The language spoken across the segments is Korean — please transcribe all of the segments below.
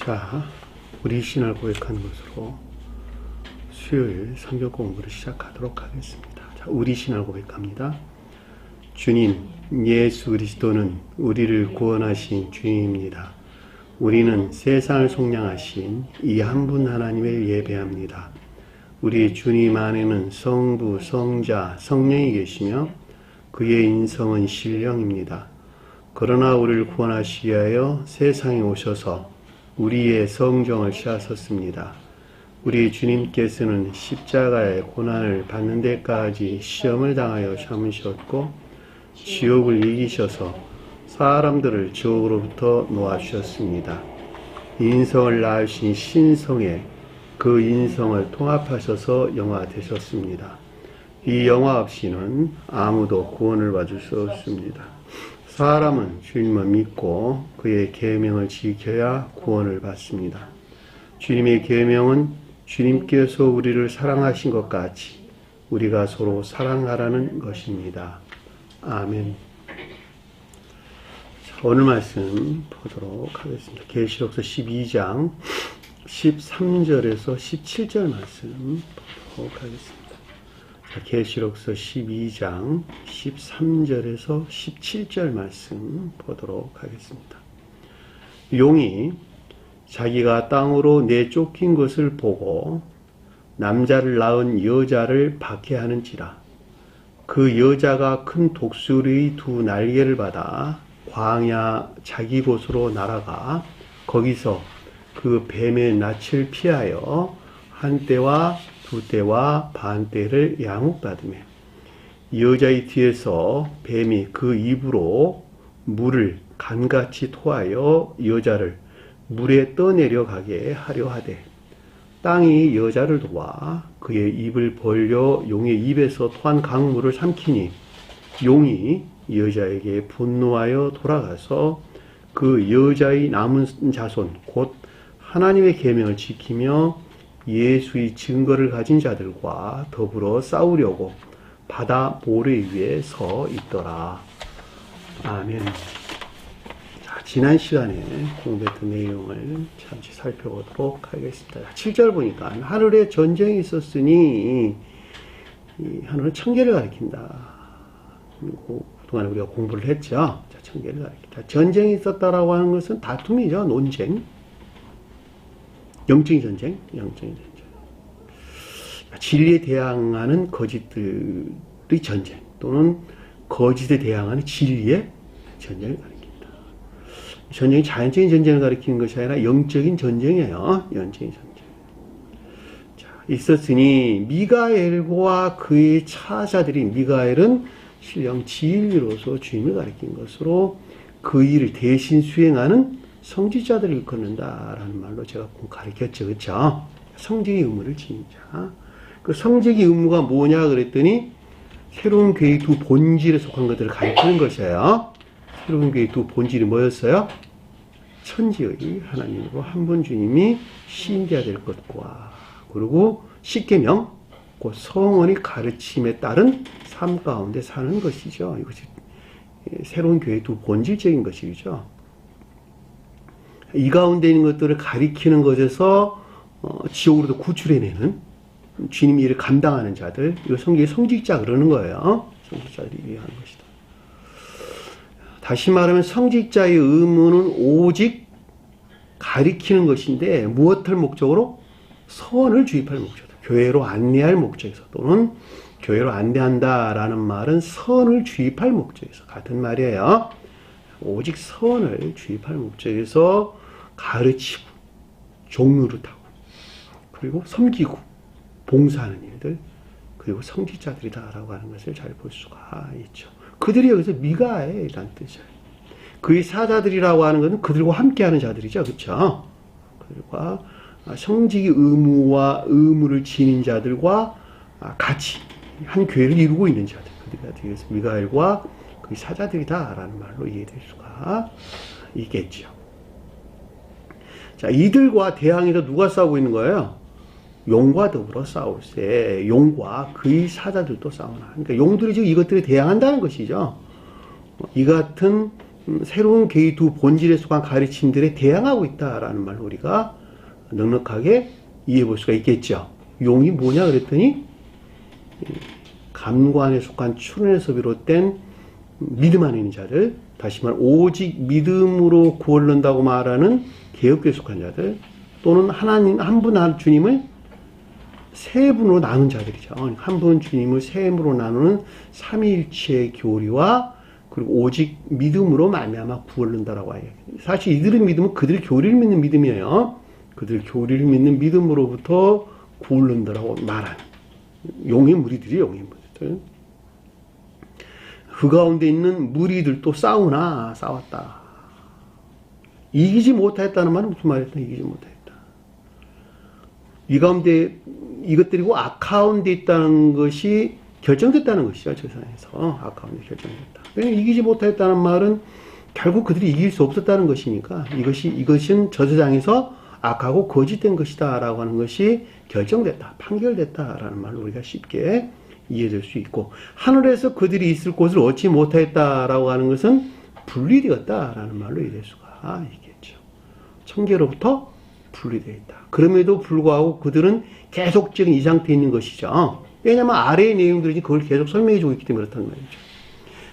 자, 우리 신을 고백하는 것으로 수요일 성경 공부를 시작하도록 하겠습니다. 자, 우리 신을 고백합니다. 주님, 예수 그리스도는 우리를 구원하신 주님입니다. 우리는 세상을 속량하신 이 한 분 하나님을 예배합니다. 우리 주님 안에는 성부, 성자, 성령이 계시며 그의 인성은 신령입니다. 그러나 우리를 구원하시기 위하여 세상에 오셔서 우리의 성정을 씌하셨습니다. 우리 주님께서는 십자가의 고난을 받는 데까지 시험을 당하여 참으셨고 지옥을 이기셔서 사람들을 지옥으로부터 놓아주셨습니다. 인성을 낳으신 신성에 그 인성을 통합하셔서 영화 되셨습니다. 이 영화 없이는 아무도 구원을 받을 수 없습니다. 사람은 주님을 믿고 그의 계명을 지켜야 구원을 받습니다. 주님의 계명은 주님께서 우리를 사랑하신 것 같이 우리가 서로 사랑하라는 것입니다. 아멘. 자, 오늘 말씀 보도록 하겠습니다. 계시록서 12장 13절에서 17절 말씀 보도록 하겠습니다. 계시록서 12장 13절에서 17절 말씀 보도록 하겠습니다. 용이 자기가 땅으로 내쫓긴 것을 보고 남자를 낳은 여자를 박해하는지라. 그 여자가 큰 독수리의 두 날개를 받아 광야 자기 곳으로 날아가 거기서 그 뱀의 낯을 피하여 한때와 두 때와 반 때를 양육받으며 여자의 뒤에서 뱀이 그 입으로 물을 간같이 토하여 여자를 물에 떠내려 가게 하려 하되 땅이 여자를 도와 그의 입을 벌려 용의 입에서 토한 강물을 삼키니 용이 여자에게 분노하여 돌아가서 그 여자의 남은 자손 곧 하나님의 계명을 지키며 예수의 증거를 가진 자들과 더불어 싸우려고 바다 모래 위에 서 있더라. 아멘. 자, 지난 시간에 공부했던 내용을 잠시 살펴보도록 하겠습니다. 7절 보니까 하늘에 전쟁이 있었으니 이 하늘은 천계를 가리킨다. 그리고 그동안 우리가 공부를 했죠. 자, 천계를 가리킨다. 전쟁이 있었다라고 하는 것은 다툼이죠. 논쟁. 영적인 전쟁, 영적인 전쟁. 진리에 대항하는 거짓들의 전쟁, 또는 거짓에 대항하는 진리의 전쟁을 가리킨다. 전쟁이 자연적인 전쟁을 가리키는 것이 아니라 영적인 전쟁이에요. 영적인 전쟁. 자, 있었으니 미가엘과 그의 차자들이, 미가엘은 신령 진리로서 주님을 가리킨 것으로 그 일을 대신 수행하는 성직자들을 일컫는다라는 말로 제가 가르쳤죠. 그렇죠? 성직의 의무를 지닌 자. 그 성직의 의무가 뭐냐 그랬더니 새로운 교회의 두 본질에 속한 것들을 가르치는 것이에요. 새로운 교회의 두 본질이 뭐였어요? 천지의 하나님으로 한 분 주님이 신뢰해야 될 것과 그리고 십계명, 그 성원의 가르침에 따른 삶 가운데 사는 것이죠. 이것이 새로운 교회의 두 본질적인 것이죠. 이 가운데 있는 것들을 가리키는 것에서 지옥으로도 구출해내는 주님의 일을 감당하는 자들, 이거 성경의 성직자 그러는 거예요. 성직자들이 위한 것이다. 다시 말하면 성직자의 의무는 오직 가리키는 것인데 무엇을 목적으로? 선을 주입할 목적이다. 교회로 안내할 목적에서, 또는 교회로 안내한다라는 말은 선을 주입할 목적에서 같은 말이에요. 오직 선을 주입할 목적에서 가르치고 종노릇하고 그리고 섬기고 봉사하는 일들, 그리고 성직자들이다라고 하는 것을 잘 볼 수가 있죠. 그들이 여기서 미가엘이라는 뜻이에요. 그의 사자들이라고 하는 것은 그들과 함께하는 자들이죠. 그렇죠? 그들과 성직의 의무와 의무를 지닌 자들과 같이 한 교회를 이루고 있는 자들, 그들이 여기서 미가엘과 그의 사자들이다라는 말로 이해될 수가 있겠죠. 자, 이들과 대항해서 누가 싸우고 있는 거예요? 용과 더불어 싸울세. 용과 그의 사자들도 싸우나. 그러니까 용들이 지금 이것들에 대항한다는 것이죠. 이 같은 새로운 개의 두 본질에 속한 가르침들에 대항하고 있다라는 말로 우리가 넉넉하게 이해해 볼 수가 있겠죠. 용이 뭐냐 그랬더니 감관에 속한 추론에서 비롯된 믿음 안에 있는 자들, 다시 말 오직 믿음으로 구원론다고 말하는 개혁교에 속한 자들, 또는 하나님 한 분 한 주님을 세 분으로 나눈 자들이죠. 한 분 주님을 세 분으로 나누는 삼위일체의 교리와 그리고 오직 믿음으로 말미암아 구원론다라고 해요. 사실 이들의 믿음은 그들의 교리를 믿는 믿음이에요. 그들 교리를 믿는 믿음으로부터 구원론다라고 말하는 용의 무리들이 용의 무리들. 그 가운데 있는 무리들도 싸웠다. 이기지 못하였다는 말은 무슨 말이었다? 이기지 못하였다. 이 가운데 이것들이 악가운데 있다는 것이 결정됐다는 것이죠. 저 세상에서 악가운데 결정됐다. 왜냐하면 이기지 못하였다는 말은 결국 그들이 이길 수 없었다는 것이니까 이것은 저 세상에서 악하고 거짓된 것이다 라고 하는 것이 결정됐다, 판결됐다라는 말로 우리가 쉽게 이해될 수 있고, 하늘에서 그들이 있을 곳을 얻지 못하였다라고 하는 것은 분리되었다라는 말로 이해될 수가 있겠죠. 천계로부터 분리되어 있다. 그럼에도 불구하고 그들은 계속적인 이 상태에 있는 것이죠. 왜냐하면 아래의 내용들이 그걸 계속 설명해주고 있기 때문에 그렇다는 말이죠.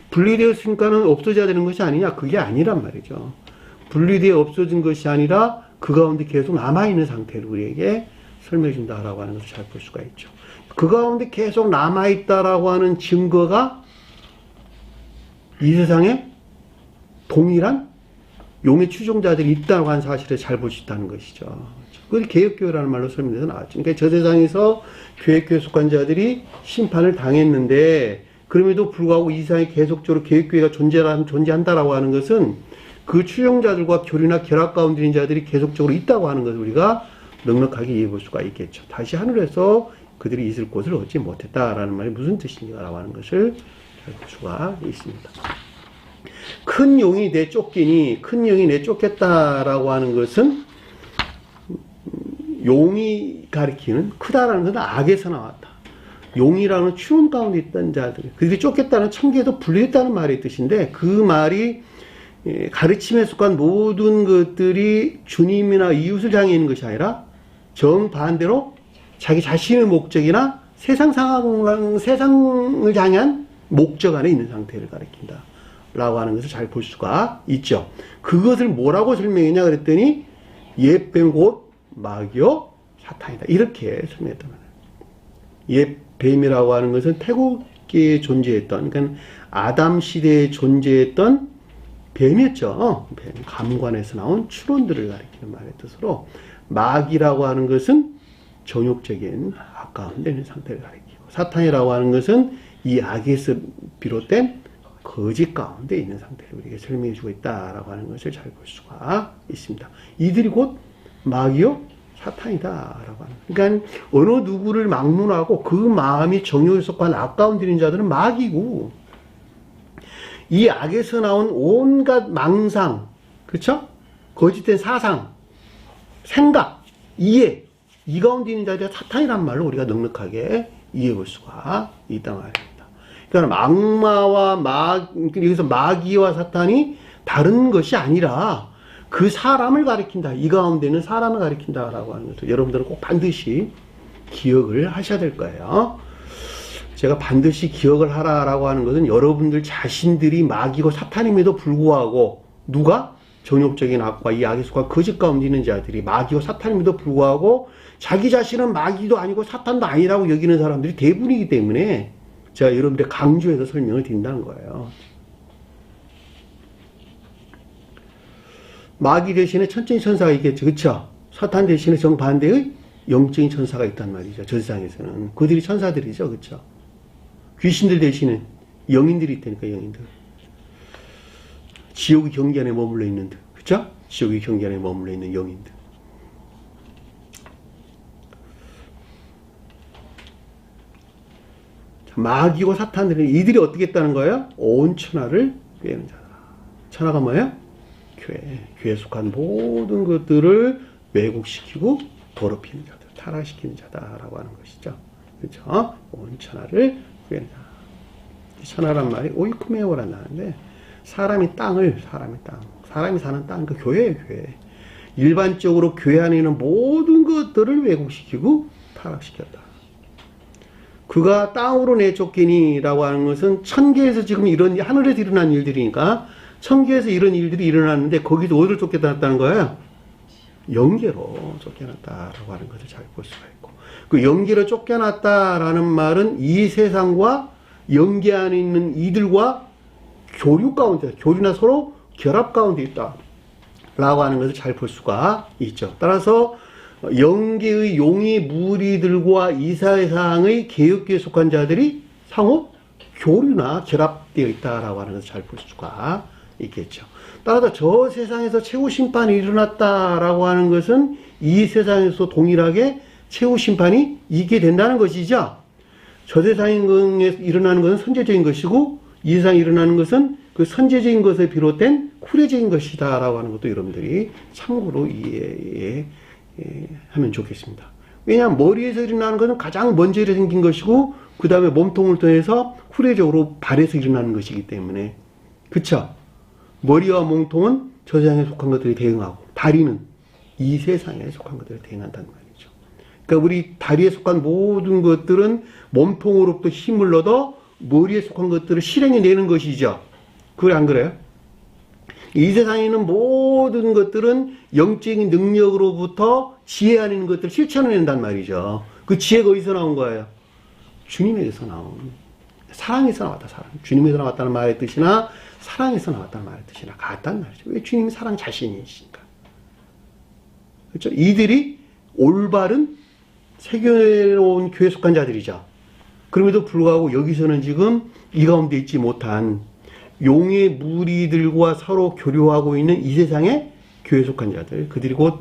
분리되었으니까는 없어져야 되는 것이 아니냐? 그게 아니란 말이죠. 분리되어 없어진 것이 아니라 그 가운데 계속 남아있는 상태를 우리에게 설명해 준다라고 하는 것을 잘 볼 수가 있죠. 그 가운데 계속 남아있다라고 하는 증거가 이 세상에 동일한 용의 추종자들이 있다고 하는 사실을 잘 볼 수 있다는 것이죠. 그걸 개혁교회라는 말로 설명해서 나왔죠. 그러니까 저 세상에서 개혁교회 속한 자들이 심판을 당했는데, 그럼에도 불구하고 이 세상에 계속적으로 개혁교회가 존재한다라고 하는 것은 그 추종자들과 교류나 결합 가운데 있는 자들이 계속적으로 있다고 하는 것을 우리가 넉넉하게 이해해 볼 수가 있겠죠. 다시 하늘에서 그들이 있을 곳을 얻지 못했다라는 말이 무슨 뜻인가라고 하는 것을 잘 볼 수가 있습니다. 큰 용이 내 쫓기니, 큰 용이 내 쫓겼다라고 하는 것은 용이 가리키는 크다라는 것은 악에서 나왔다. 용이라는 추운 가운데 있던 자들, 그들이 쫓겼다는 천계에서 분리했다는 말의 뜻인데, 그 말이 가르침에 속한 모든 것들이 주님이나 이웃을 향해 있는 것이 아니라 정반대로 자기 자신의 목적이나 세상을 향한 목적 안에 있는 상태를 가리킨다 라고 하는 것을 잘 볼 수가 있죠. 그것을 뭐라고 설명했냐 그랬더니 옛뱀 곧 마귀요 사탄이다, 이렇게 설명했단 말이에요. 옛뱀이라고 하는 것은 태국계에 존재했던, 그러니까 아담 시대에 존재했던 뱀이었죠. 뱀, 감관에서 나온 추론들을 가리키는 말의 뜻으로, 마귀라고 하는 것은 정욕적인 가운데 있는 상태를 가리키고, 사탄이라고 하는 것은 이 악에서 비롯된 거짓 가운데 있는 상태를 우리에게 설명해 주고 있다라고 하는 것을 잘 볼 수가 있습니다. 이들이 곧 마귀요 사탄이다라고 하는, 그러니까 어느 누구를 막론하고 그 마음이 정욕에 속한 악 가운데 있는 자들은 마귀고, 이 악에서 나온 온갖 망상, 그렇죠? 거짓된 사상, 생각, 이해, 이 가운데 있는 자들이 사탄이란 말로 우리가 넉넉하게 이해해 볼 수가 있단 말입니다. 그러니까 악마와 여기서 마귀와 사탄이 다른 것이 아니라 그 사람을 가리킨다. 이 가운데는 사람을 가리킨다라고 하는 것을 여러분들은 꼭 반드시 기억을 하셔야 될 거예요. 제가 반드시 기억을 하라라고 하는 것은 여러분들 자신들이 마귀고 사탄임에도 불구하고, 누가? 정욕적인 악과 이 악의 속한 거짓 가운데 있는 자들이 마귀고 사탄임에도 불구하고 자기 자신은 마귀도 아니고 사탄도 아니라고 여기는 사람들이 대부분이기 때문에 제가 여러분들 강조해서 설명을 드린다는 거예요. 마귀 대신에 천적인 천사가 있겠죠. 그렇죠? 사탄 대신에 정반대의 영적인 천사가 있단 말이죠. 저 세상에서는. 그들이 천사들이죠. 그렇죠? 귀신들 대신에 영인들이 있다니까, 영인들. 지옥의 경계 안에 머물러 있는 들. 그렇죠? 지옥의 경계 안에 머물러 있는 영인들. 마귀고 사탄들은 이들이 어떻게 했다는 거예요? 온 천하를 꾀는 자다. 천하가 뭐예요? 교회. 교회에 속한 모든 것들을 왜곡시키고 더럽히는 자들, 타락시키는 자다라고 하는 것이죠. 그렇죠? 온 천하를 꾀는 자. 천하란 말이 오이쿠메오란 말인데, 사람이 사람이 사는 땅, 그 교회예요, 교회. 일반적으로 교회 안에 있는 모든 것들을 왜곡시키고 타락시켰다. 그가 땅으로 내쫓기니라고 하는 것은 천계에서 지금 하늘에서 일어난 일들이니까 천계에서 이런 일들이 일어났는데 거기도 어디를 쫓겨났다는 거예요? 영계로 쫓겨났다라고 하는 것을 잘 볼 수가 있고, 그 영계로 쫓겨났다라는 말은 이 세상과 영계 안에 있는 이들과 교류 가운데, 교류나 서로 결합 가운데 있다 라고 하는 것을 잘 볼 수가 있죠. 따라서 영계의 용의 무리들과 이 세상의 개혁교에 속한 자들이 상호 교류나 결합되어 있다라고 하는 것을 잘 볼 수가 있겠죠. 따라서 저 세상에서 최후 심판이 일어났다라고 하는 것은 이 세상에서 동일하게 최후 심판이 있게 된다는 것이죠. 저 세상에 일어나는 것은 선제적인 것이고 이 세상에 일어나는 것은 그 선제적인 것에 비롯된 후레적인 것이다 라고 하는 것도 여러분들이 참고로 이해하면 좋겠습니다. 왜냐하면 머리에서 일어나는 것은 가장 먼저 생긴 것이고 그 다음에 몸통을 통해서 후레적으로 발에서 일어나는 것이기 때문에, 그쵸? 머리와 몸통은 저 세상에 속한 것들이 대응하고 다리는 이 세상에 속한 것들이 대응한다는 말이죠. 그러니까 우리 다리에 속한 모든 것들은 몸통으로부터 힘을 얻어 머리에 속한 것들을 실행해 내는 것이죠. 그래 안 그래요? 이 세상에 있는 모든 것들은 영적인 능력으로부터 지혜 안에 있는 것들을 실천해낸단 말이죠. 그 지혜가 어디서 나온 거예요? 주님에게서 나온, 사랑에서 나왔다. 사랑. 주님에서 나왔다는 말의 뜻이나 사랑에서 나왔다는 말의 뜻이나 같다는 말이죠. 왜? 주님이 사랑 자신이시니까. 그렇죠? 이들이 올바른 새겨놓은 교회에 속한 자들이죠. 그럼에도 불구하고 여기서는 지금 이 가운데 있지 못한 용의 무리들과 서로 교류하고 있는 이 세상의 교회에 속한 자들, 그들이 곧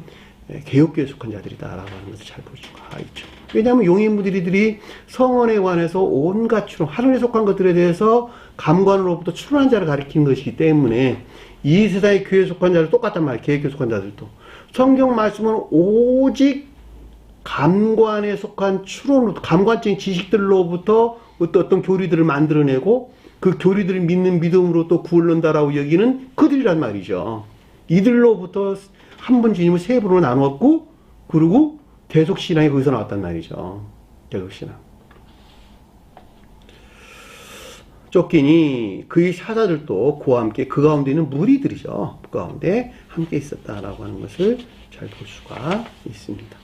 개혁교회에 속한 자들이다라고 하는 것을 잘 볼 수가 있죠. 왜냐하면 용의 무리들이 성원에 관해서 온갖 추론, 하늘에 속한 것들에 대해서 감관으로부터 추론한 자를 가리키는 것이기 때문에 이 세상의 교회에 속한 자들 똑같단 말이에요. 개혁교회에 속한 자들도. 성경 말씀은 오직 감관에 속한 추론으로, 감관적인 지식들로부터 어떤 교리들을 만들어내고 그 교리들을 믿는 믿음으로 또 구원을 얻는다라고 여기는 그들이란 말이죠. 이들로부터 한 번 주님을 세 부로 나누었고, 그리고 대속신앙이 거기서 나왔단 말이죠. 대속신앙. 쫓기니 그의 사자들도 그와 함께 그 가운데 있는 무리들이죠. 그 가운데 함께 있었다라고 하는 것을 잘 볼 수가 있습니다.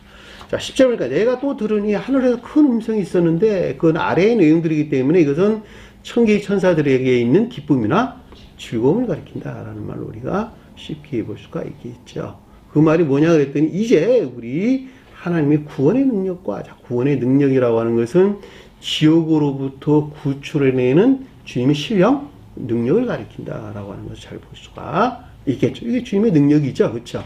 자, 10절 보니까 내가 또 들으니 하늘에서 큰 음성이 있었는데 그건 아래의 내용들이기 때문에 이것은 천개의 천사들에게 있는 기쁨이나 즐거움을 가리킨다라는 말로 우리가 쉽게 볼 수가 있겠죠. 그 말이 뭐냐 그랬더니 이제 우리 하나님의 구원의 능력과, 구원의 능력이라고 하는 것은 지옥으로부터 구출해내는 주님의 신령 능력을 가리킨다라고 하는 것을 잘 볼 수가 있겠죠. 이게 주님의 능력이죠. 그렇죠?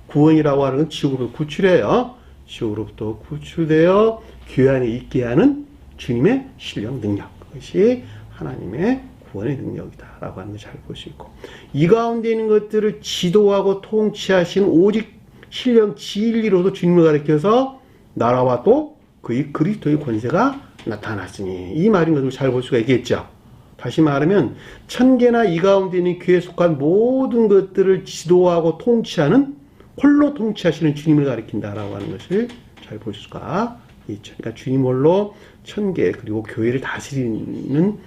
구원이라고 하는 건 지옥으로 구출해요. 지옥으로부터 구출되어 교회 안에 있게 하는 주님의 신령 능력. 그것이 하나님의 구원의 능력이다라고 하는 걸 잘 볼 수 있고, 이 가운데 있는 것들을 지도하고 통치하신 오직 신령 진리로도 주님을 가리켜서 나라와 또 그의 그리스도의 권세가 나타났으니, 이 말인 것을 잘 볼 수가 있겠죠. 다시 말하면 천계나 이 가운데 있는 교회에 속한 모든 것들을 지도하고 통치하는, 홀로 통치하시는 주님을 가리킨다라고 하는 것을 잘 볼 수가 있죠. 그러니까 주님 홀로 천계 그리고 교회를 다스리는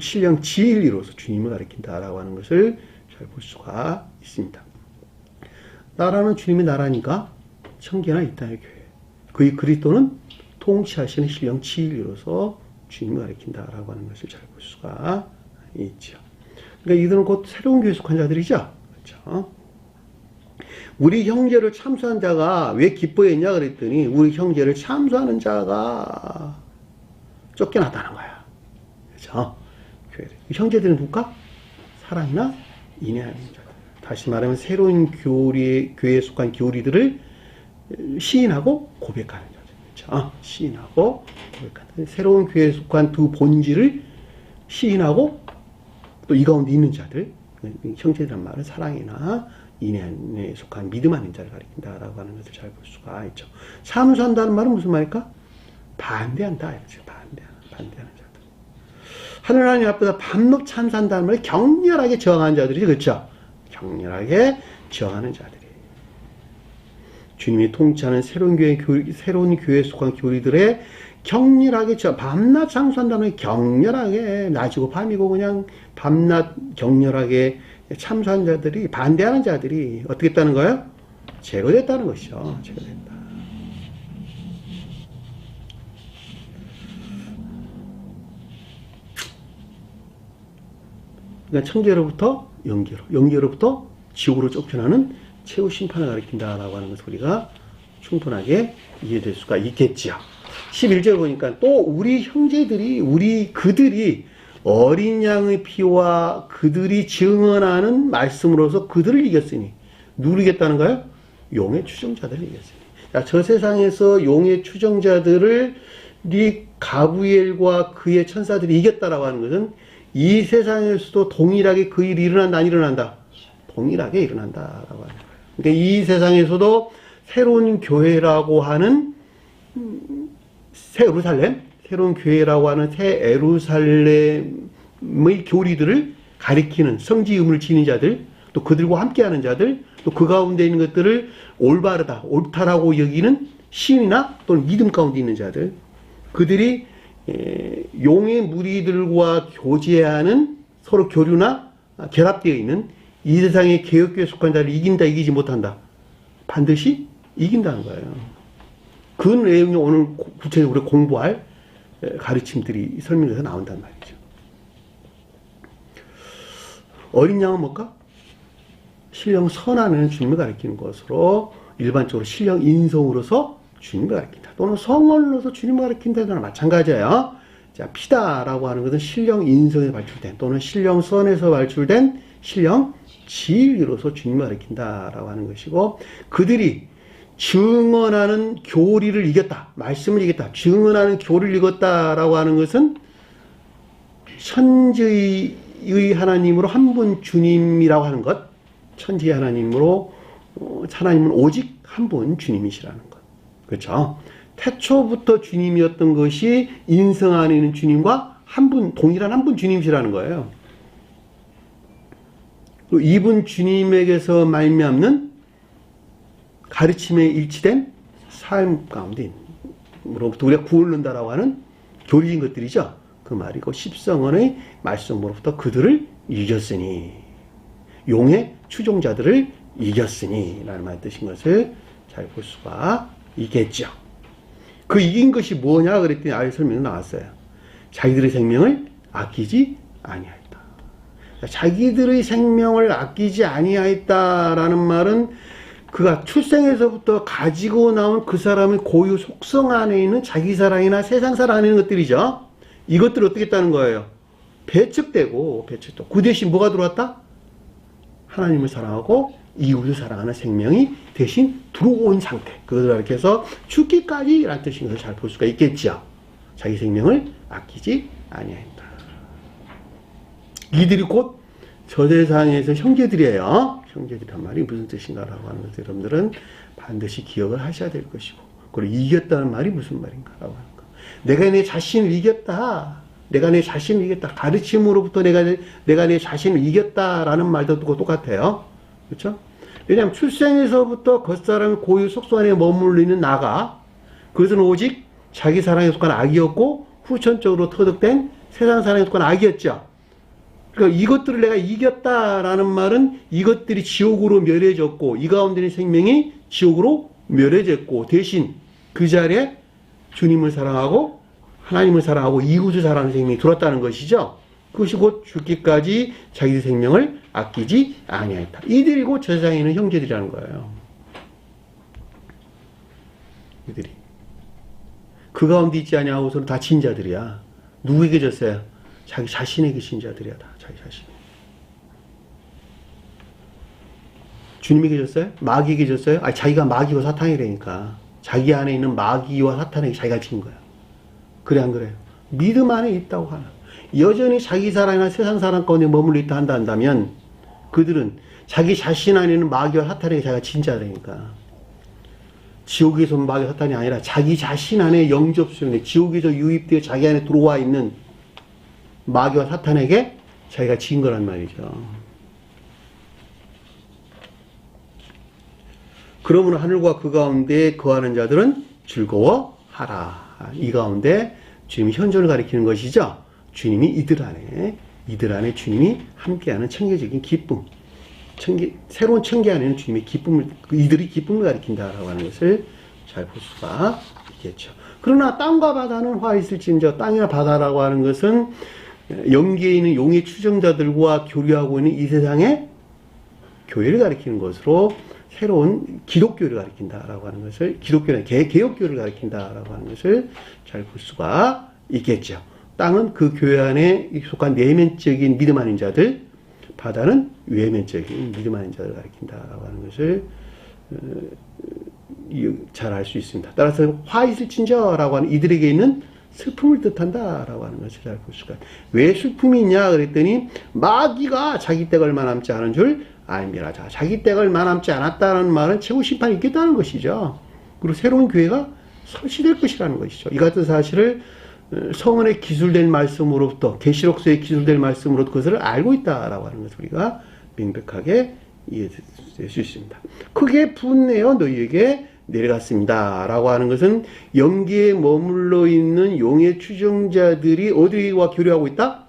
신령 진리로서 주님을 가리킨다라고 하는 것을 잘 볼 수가 있습니다. 나라는 주님의 나라니까 천계나 이 땅의 교회, 그의 그리스도는 통치하시는 신령 진리로서 주님을 가리킨다라고 하는 것을 잘 볼 수가 있죠. 그러니까 이들은 곧 새로운 교회에 속한 자들이죠. 그렇죠? 우리 형제를 참수한 자가 왜 기뻐했냐 그랬더니 우리 형제를 참수하는 자가 쫓겨났다는 거야. 그렇죠? 형제들은 누굴까? 사랑이나 인내하는 자들. 다시 말하면 새로운 교회에 속한 교리들을 시인하고 고백하는 자들. 그렇죠? 시인하고 고백하는. 새로운 교회에 속한 두 본질을 시인하고 또 이 가운데 있는 자들. 형제들란 말은 사랑이나 인내에 속한 믿음 아닌 자를 가리킨다라고 하는 것을 잘 볼 수가 있죠. 참수한다는 말은 무슨 말일까? 반대한다. 이렇죠. 반대하는 자들. 하나님 앞에서 밤낮 참산다는 말을 격렬하게 저항하는 자들이죠. 그렇죠? 격렬하게 저항하는 자들이. 주님이 통치하는 새로운 교회에 속한 교리들의 격렬하게 밤낮 참수한다는 말이 격렬하게 낮이고 밤이고 그냥 밤낮 격렬하게 참수한 자들이, 반대하는 자들이 어떻게 했다는 거예요? 제거됐다는 것이죠. 제거됐다. 그러니까 천계로부터 영계로, 영계로부터 지옥으로 쫓겨나는 최후 심판을 가리킨다라고 하는 것을 우리가 충분하게 이해될 수가 있겠지요. 11절 보니까 또 우리 형제들이, 그들이 어린 양의 피와 그들이 증언하는 말씀으로서 그들을 이겼으니, 누구를 이겼다는 거예요? 용의 추종자들을 이겼으니. 자, 저 세상에서 용의 추종자들을 가브리엘과 그의 천사들이 이겼다라고 하는 것은 이 세상에서도 동일하게 그 일이 일어난다, 안 일어난다? 동일하게 일어난다라고 하는 거예요. 그러니까 이 세상에서도 새로운 교회라고 하는 새 예루살렘, 새로운 교회라고 하는 새 예루살렘의 교리들을 가리키는 성지 의무를 지닌 자들, 또 그들과 함께하는 자들, 또 그 가운데 있는 것들을 올바르다, 옳다라고 여기는 신이나 또는 믿음 가운데 있는 자들, 그들이 용의 무리들과 교제하는 서로 교류나 결합되어 있는 이 세상의 개혁교회에 속한 자를 이긴다, 이기지 못한다. 반드시 이긴다는 거예요. 그 내용이 오늘 구체적으로 공부할 가르침들이 설명에서 나온단 말이죠. 어린 양은 뭘까? 신령 선하는 주님을 가리키는 것으로, 일반적으로 신령 인성으로서 주님을 가리킨다. 또는 성언으로서 주님을 가리킨다는 마찬가지예요. 자, 피다라고 하는 것은 신령 인성에서 발출된, 또는 신령 선에서 발출된 신령 진리로서 주님을 가리킨다라고 하는 것이고, 그들이 증언하는 교리를 이겼다, 말씀을 이겼다, 증언하는 교리를 이겼다라고 하는 것은 천지의 하나님으로 한 분 주님이라고 하는 것, 천지의 하나님으로, 하나님은 오직 한 분 주님이시라는 것. 그렇죠? 태초부터 주님이었던 것이 인성 안에 있는 주님과 한 분, 동일한 한 분 주님이시라는 거예요. 이분 주님에게서 말미암는 가르침에 일치된 삶 가운데 으로부터 우리가 구원을 얻는다라고 하는 교리인 것들이죠. 그 말이고, 십성언의 말씀으로부터 그들을 이겼으니, 용의 추종자들을 이겼으니 라는 말 뜻인 것을 잘 볼 수가 있겠죠. 그 이긴 것이 뭐냐 그랬더니 아예 설명이 나왔어요. 자기들의 생명을 아끼지 아니하였다. 자기들의 생명을 아끼지 아니하였다라는 말은 그가 출생에서부터 가지고 나온 그 사람의 고유 속성 안에 있는 자기 사랑이나 세상 사랑 안에 있는 것들이죠. 이것들을 어떻게 했다는 거예요? 배척되고. 그 대신 뭐가 들어왔다? 하나님을 사랑하고 이웃을 사랑하는 생명이 대신 들어온 상태. 그것을 이렇게 해서 죽기까지 라는 뜻인 것을 잘 볼 수가 있겠죠. 자기 생명을 아끼지 아니하였다. 이들이 곧 저 세상에서 형제들이에요. 형제들이란 말이 무슨 뜻인가라고 하는 것을 여러분들은 반드시 기억을 하셔야 될 것이고, 그리고 이겼다는 말이 무슨 말인가라고 하는 거. 내가 내 자신을 이겼다. 내가 내 자신을 이겼다. 가르침으로부터 내가 내 자신을 이겼다라는 말도 똑같아요. 그렇죠? 왜냐하면 출생에서부터 겉사람의 고유 속성 안에 머물리는 나가, 그것은 오직 자기 사랑에 속한 악이었고, 후천적으로 터득된 세상 사랑에 속한 악이었죠. 그러니까 이것들을 내가 이겼다라는 말은 이것들이 지옥으로 멸해졌고, 이 가운데 있는 생명이 지옥으로 멸해졌고, 대신 그 자리에 주님을 사랑하고 하나님을 사랑하고 이웃을 사랑하는 생명이 들어왔다는 것이죠. 그것이 곧 죽기까지 자기 생명을 아끼지 아니하였다. 이들이 곧 저 세상에 있는 형제들이라는 거예요. 이들이 그 가운데 있지 아니하고서는 다 진자들이야. 누구에게 졌어요? 자기 자신에게 진자들이야. 다 자기 자신. 주님에게 졌어요? 마귀에게 졌어요? 아니, 자기가 마귀와 사탄이라니까. 자기 안에 있는 마귀와 사탄에게 자기가 진 거야. 그래 안 그래요? 믿음 안에 있다고 하나. 여전히 자기 사랑이나 세상 사랑 가운데 머물러 있다 한다면 그들은 자기 자신 안에 있는 마귀와 사탄에게 자기가 진자라니까. 지옥에서 온 마귀와 사탄이 아니라 자기 자신 안에 영접수용돼 지옥에서 유입되어 자기 안에 들어와 있는 마귀와 사탄에게 자기가 지은 거란 말이죠. 그러므로 하늘과 그 가운데 거하는 자들은 즐거워하라. 이 가운데 주님이 현존을 가리키는 것이죠. 주님이 이들 안에 주님이 함께하는 청계적인 기쁨, 새로운 청계 안에는 주님의 기쁨을, 이들이 기쁨을 가리킨다라고 하는 것을 잘 볼 수가 있겠죠. 그러나 땅과 바다는 화 있을진저, 땅이나 바다라고 하는 것은 영계에 있는 용의 추종자들과 교류하고 있는 이 세상의 교회를 가리키는 것으로 새로운 기독교를 가리킨다라고 하는 것을, 기독교는 개혁교를 가리킨다라고 하는 것을 잘 볼 수가 있겠죠. 땅은 그 교회 안에 속한 내면적인 믿음 아닌 자들, 바다는 외면적인 믿음 아닌 자들을 가리킨다라고 하는 것을 잘 알 수 있습니다. 따라서 화 있을진저라고 하는 이들에게 있는 슬픔을 뜻한다라고 하는 것을 잘 볼 수가. 왜 슬픔이 있냐 그랬더니 마귀가 자기 때가 얼마 남지 않은 줄 알미라. 자, 자기 때가 얼마 남지 않았다는 말은 최후 심판이 있겠다는 것이죠. 그리고 새로운 교회가 설치될 것이라는 것이죠. 이 같은 사실을 성언의 기술된 말씀으로부터, 계시록서의 기술된 말씀으로부터 그것을 알고 있다라고 하는 것을 우리가 명백하게 이해될 수 있습니다. 크게 분내어 너희에게 내려갔습니다 라고 하는 것은 영계에 머물러 있는 용의 추종자들이 어디와 교류하고 있다?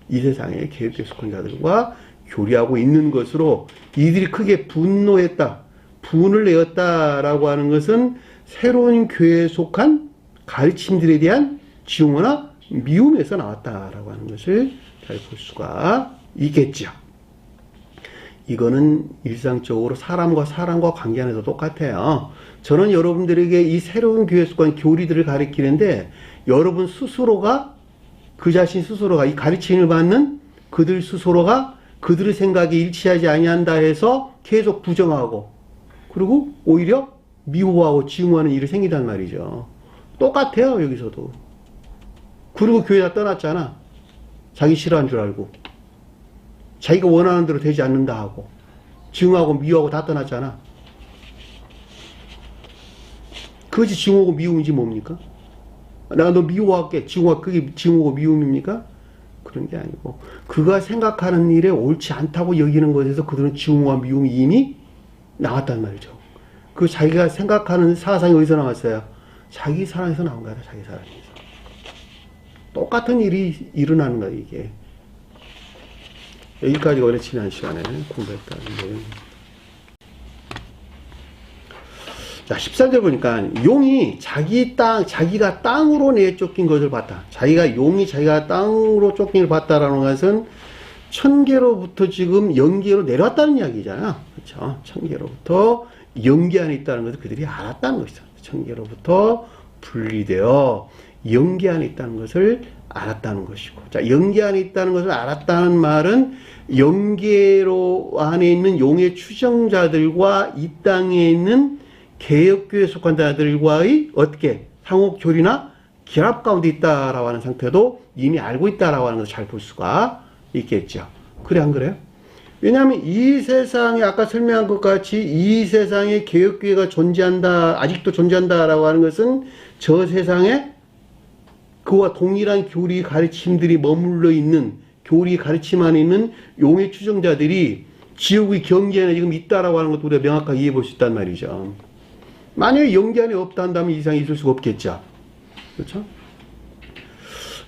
이 세상의 계획에 속한 자들과 교류하고 있는 것으로 이들이 크게 분노했다, 분을 내었다라고 하는 것은 새로운 교회에 속한 가르침들에 대한 증오나 미움에서 나왔다라고 하는 것을 잘 볼 수가 있겠죠. 이거는 일상적으로 사람과 사람과 관계 안에서 똑같아요. 저는 여러분들에게 이 새로운 교회에 속한 교리들을 가르치는데 여러분 스스로가, 그 자신 스스로가 이 가르침을 받는 그들 스스로가 그들의 생각에 일치하지 아니한다 해서 계속 부정하고 그리고 오히려 미워하고 증오하는 일이 생기단 말이죠. 똑같아요, 여기서도. 그리고 교회 다 떠났잖아. 자기 싫어하는 줄 알고. 자기가 원하는 대로 되지 않는다 하고. 증오하고 미워하고 다 떠났잖아. 그것이 증오고 미움이지 뭡니까? 내가 너 미워할게. 그게 증오고 미움입니까? 그런 게 아니고 그가 생각하는 일에 옳지 않다고 여기는 것에서 그들은 증오와 미움이 이미 나왔단 말이죠. 그 자기가 생각하는 사상이 어디서 나왔어요? 자기 사랑에서 나온 거야. 자기 사랑에서. 똑같은 일이 일어나는 거야, 이게. 여기까지가 원래 지난 시간에 공부했다는 내용입니다. 자, 13절 보니까 용이 자기가 땅으로 내쫓긴 것을 봤다. 용이 자기가 땅으로 쫓긴 걸 봤다라는 것은 천계로부터 지금 영계로 내려왔다는 이야기잖아요. 그렇죠? 천계로부터 영계 안에 있다는 것을 그들이 알았다는 것이죠. 천계로부터 분리되어 영계 안에 있다는 것을 알았다는 것이고. 자, 영계 안에 있다는 것을 알았다는 말은 영계로 안에 있는 용의 추정자들과 이 땅에 있는 개혁교회에 속한 자들과의 어떻게 상호 교리나 결합 가운데 있다라고 하는 상태도 이미 알고 있다라고 하는 것을 잘 볼 수가 있겠죠. 그래, 안 그래요? 왜냐하면 이 세상에 아까 설명한 것 같이 이 세상에 개혁교회가 존재한다, 아직도 존재한다라고 하는 것은 저 세상에 그와 동일한 교리 가르침들이 머물러 있는, 교리 가르침 안에 있는 용의 추종자들이 지옥의 경계 안에 지금 있다라고 하는 것도 우리가 명확하게 이해해 볼 수 있단 말이죠. 만약에 영계 안에 없다 한다면 이 세상에 있을 수가 없겠죠. 그렇죠?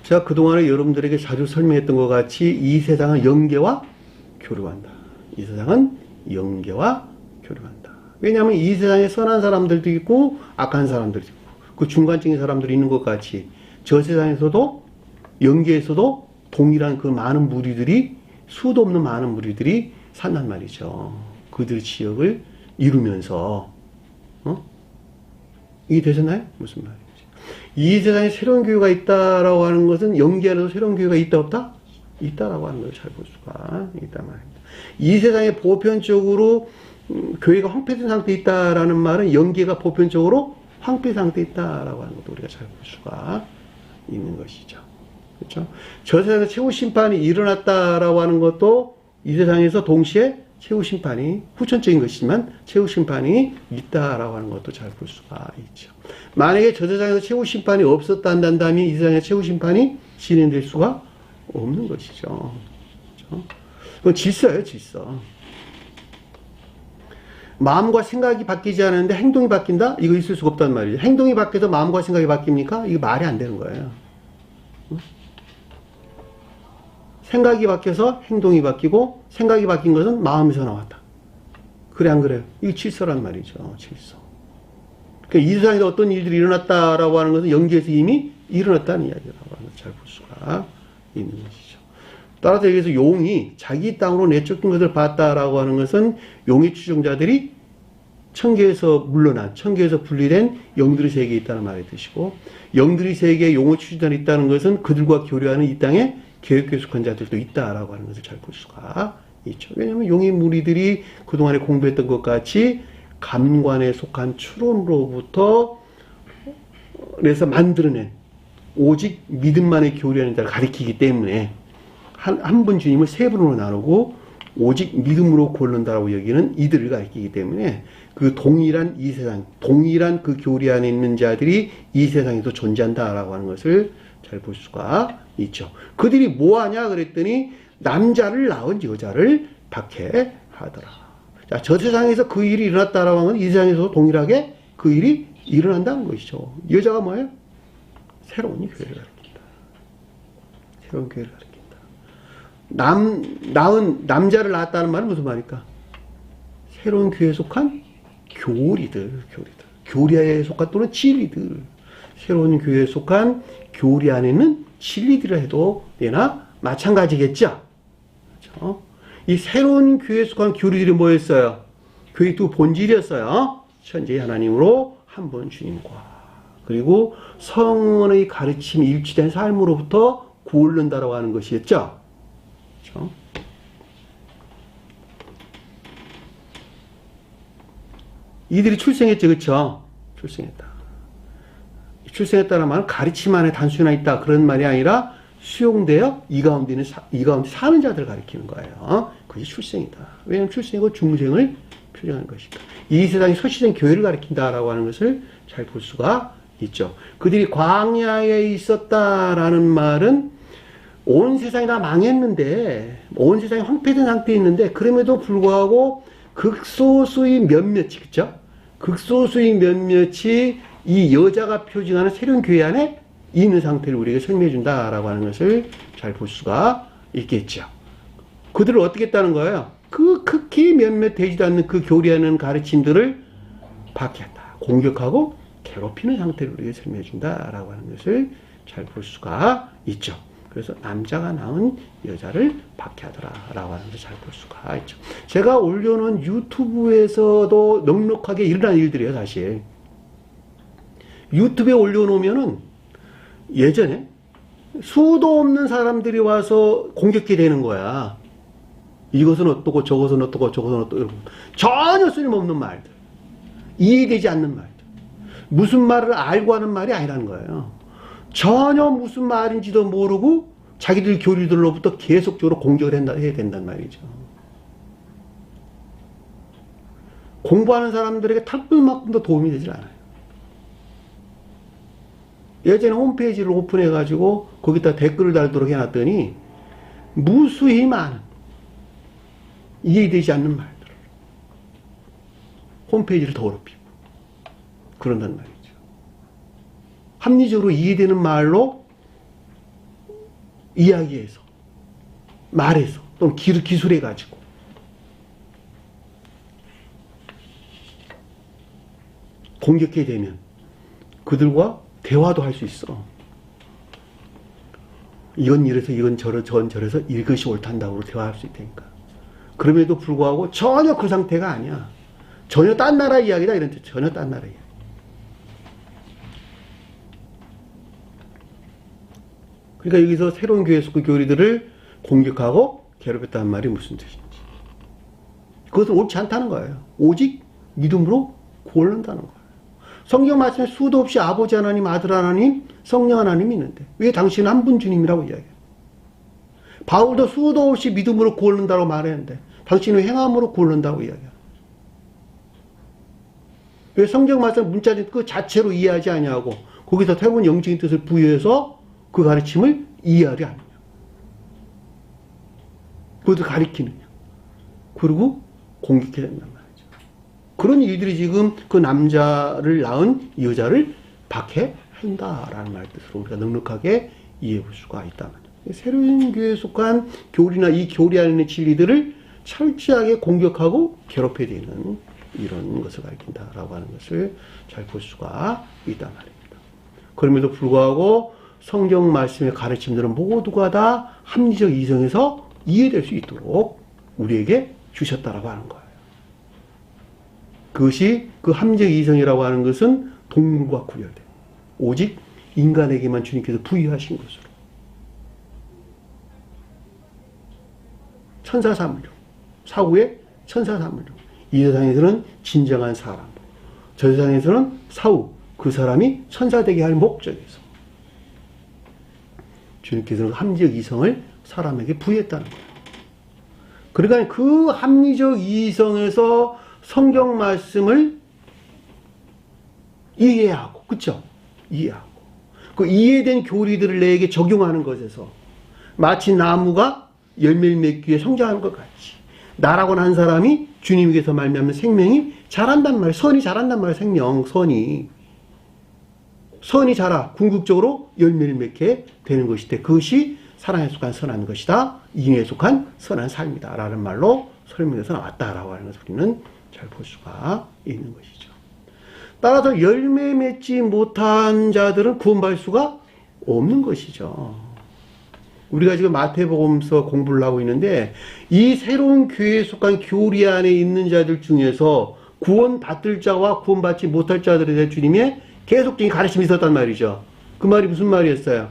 제가 그동안에 여러분들에게 자주 설명했던 것 같이 이 세상은 영계와 교류한다. 이 세상은 영계와 교류한다. 왜냐하면 이 세상에 선한 사람들도 있고 악한 사람들도 있고 그 중간적인 사람들이 있는 것 같이 저 세상에서도 영계에서도 동일한 그 많은 무리들이, 수도 없는 많은 무리들이 산단 말이죠. 그들 지역을 이루면서 이게 되셨나요? 무슨 말이지? 이 세상에 새로운 교회가 있다라고 하는 것은 영계 안에도 새로운 교회가 있다 없다? 있다라고 하는 걸 잘 볼 수가 있단 말입니다. 이 세상에 보편적으로 교회가 황폐된 상태에 있다라는 말은 영계가 보편적으로 황폐 상태에 있다라고 하는 것도 우리가 잘 볼 수가 있는 것이죠. 그렇죠? 저 세상에 최후 심판이 일어났다라고 하는 것도 이 세상에서 동시에 최후 심판이 후천적인 것이지만 최후 심판이 있다라고 하는 것도 잘 볼 수가 있죠. 만약에 저 세상에서 최후 심판이 없었다 한다면 이 세상에 최후 심판이 진행될 수가 없는 것이죠. 그렇죠? 그건 질서예요, 질서. 마음과 생각이 바뀌지 않는데 행동이 바뀐다? 이거 있을 수가 없단 말이죠. 행동이 바뀌어서 마음과 생각이 바뀝니까? 이거 말이 안 되는 거예요. 생각이 바뀌어서 행동이 바뀌고 생각이 바뀐 것은 마음에서 나왔다. 그래 안 그래요? 이게 질서란 말이죠. 질서. 그러니까 이 세상에 어떤 일들이 일어났다라고 하는 것은 영계에서 이미 일어났다는 이야기라고 하는 것을 잘 볼 수가 있는 것이죠. 따라서 여기서 용이 자기 땅으로 내쫓긴 것을 봤다라고 하는 것은 용의 추종자들이 천계에서 물러난, 천계에서 분리된 영들의 세계에 있다는 말의 뜻이고, 영들의 세계에 용의 추종자들이 있다는 것은 그들과 교류하는 이 땅에 계획에 속한 자들도 있다라고 하는 것을 잘 볼 수가 있죠. 왜냐하면 용의 무리들이 그동안에 공부했던 것 같이 감관에 속한 추론으로부터 그래서 만들어낸 오직 믿음만의 교류하는 자를 가리키기 때문에 한 분 주님을 세 분으로 나누고 오직 믿음으로 고른다라고 여기는 이들을 가리키기 때문에 그 동일한 이 세상, 동일한 그 교리 안에 있는 자들이 이 세상에도 존재한다라고 하는 것을 잘 볼 수가 있죠. 그들이 뭐 하냐 그랬더니 남자를 낳은 여자를 박해하더라. 자, 저 세상에서 그 일이 일어났다라고 하면 이 세상에서 동일하게 그 일이 일어난다는 것이죠. 여자가 뭐예요? 새로운 교회를 가리킨다. 새로운 교회를 가리킨다. 낳은 남자를 낳았다는 말은 무슨 말일까? 새로운 교회에 속한 교리들. 교리에 속한 또는 진리들. 새로운 교회에 속한 교리 안에 있는 진리들을 해도 되나? 마찬가지겠죠? 그렇죠? 이 새로운 교회에 속한 교리들이 뭐였어요? 교회 두 본질이었어요. 천지의 하나님으로 한 분 주님과 그리고 성원의 가르침이 일치된 삶으로부터 구원른다라고 하는 것이었죠. 그렇죠? 이들이 출생했죠. 그렇죠? 출생했다. 출생했다는 말은 가르침 안에 단순화 있다 그런 말이 아니라 수용되어 이 가운데 사는 자들을 가리키는 거예요. 그게 출생이다. 왜냐하면 출생이고 중생을 표정하는 것이니까. 이 세상에 소시된 교회를 가리킨다라고 하는 것을 잘 볼 수가 있죠. 그들이 광야에 있었다라는 말은 온 세상이 다 망했는데, 온 세상이 황폐된 상태에 있는데, 그럼에도 불구하고 극소수의 몇몇이, 그쵸? 극소수의 몇몇이 이 여자가 표징하는 새로운 교회 안에 있는 상태를 우리에게 설명해 준다라고 하는 것을 잘 볼 수가 있겠죠. 그들을 어떻게 했다는 거예요? 그 극히 몇몇 되지도 않는 그 교리하는 가르침들을 박해한다. 공격하고 괴롭히는 상태를 우리에게 설명해 준다라고 하는 것을 잘 볼 수가 있죠. 그래서 남자가 낳은 여자를 박해하더라라고 하는 것을 잘 볼 수가 있죠. 제가 올려놓은 유튜브에서도 넉넉하게 일어난 일들이에요, 사실. 유튜브에 올려놓으면은 예전에 수도 없는 사람들이 와서 공격이 되는 거야. 이것은 어떻고 저것은 어떻고 저것은 어떻고 전혀 쓸모없는 말들. 이해되지 않는 말들. 무슨 말을 알고 하는 말이 아니라는 거예요. 전혀 무슨 말인지도 모르고 자기들 교리들로부터 계속적으로 공격을 해야 된단 말이죠. 공부하는 사람들에게 탁불만큼도 도움이 되질 않아요. 예전에 홈페이지를 오픈해가지고 거기다 댓글을 달도록 해놨더니 무수히 많은 이해되지 않는 말들 홈페이지를 더럽히고 그런단 말이죠. 합리적으로 이해되는 말로 이야기해서 말해서 또는 기술해가지고 공격해야 되면 그들과 대화도 할 수 있어. 이건 이래서 이건 저건 저래서 이것이 옳단다고 대화할 수 있다니까. 그럼에도 불구하고 전혀 그 상태가 아니야. 전혀 딴 나라 이야기다 이런 뜻. 전혀 딴 나라 이야기. 그러니까 여기서 새로운 교회 속의 교리들을 공격하고 괴롭혔다는 말이 무슨 뜻인지. 그것은 옳지 않다는 거예요. 오직 믿음으로 구원한다는 거예요. 성경 말씀에 수도 없이 아버지 하나님, 아들 하나님, 성령 하나님이 있는데 왜 당신은 한 분 주님이라고 이야기해요? 바울도 수도 없이 믿음으로 구원한다고 말했는데 당신은 행함으로 구원한다고 이야기해요. 왜 성경 말씀 문자적 그 자체로 이해하지 아니하고 거기서 새로운 영적인 뜻을 부여해서 그 가르침을 이해하려 하느냐? 그것도 가리키느냐. 그리고 공격해야 된단 말이죠. 그런 일들이 지금 그 남자를 낳은 여자를 박해한다라는 말 뜻으로 우리가 넉넉하게 이해해 볼 수가 있다. 새로운 교회에 속한 교리나 이 교리 안에 있는 진리들을 철저하게 공격하고 괴롭혀야 되는 이런 것을 가리킨다라고 하는 것을 잘 볼 수가 있단 말입니다. 그럼에도 불구하고 성경 말씀의 가르침들은 모두가 다 합리적 이성에서 이해될 수 있도록 우리에게 주셨다라고 하는 거예요. 그것이 그 합리적 이성이라고 하는 것은 동물과 구별돼요. 오직 인간에게만 주님께서 부여하신 것으로. 천사사물력, 사후에 천사사물력. 이 세상에서는 진정한 사람, 저 세상에서는 사후, 그 사람이 천사되게 할 목적에서 주님께서는 합리적 이성을 사람에게 부여했다는 거예요. 그러니까 그 합리적 이성에서 성경 말씀을 이해하고, 그쵸? 이해하고. 그 이해된 교리들을 내게 적용하는 것에서 마치 나무가 열매를 맺기 위해 성장하는 것 같이 나라고 한 사람이 주님께서 말미암는 생명이 자란단 말이에요. 선이 자란단 말이에요. 생명, 선이 자라 궁극적으로 열매를 맺게 되는 것이되 그것이 사랑에 속한 선한 것이다. 인에 속한 선한 삶이다. 라는 말로 설명해서 나왔다라고 하는 것을 우리는 잘 볼 수가 있는 것이죠. 따라서 열매 맺지 못한 자들은 구원받을 수가 없는 것이죠. 우리가 지금 마태복음서 공부를 하고 있는데 이 새로운 교회에 속한 교리 안에 있는 자들 중에서 구원받을 자와 구원받지 못할 자들에 대해 주님의 계속적인 가르침이 있었단 말이죠. 그 말이 무슨 말이었어요?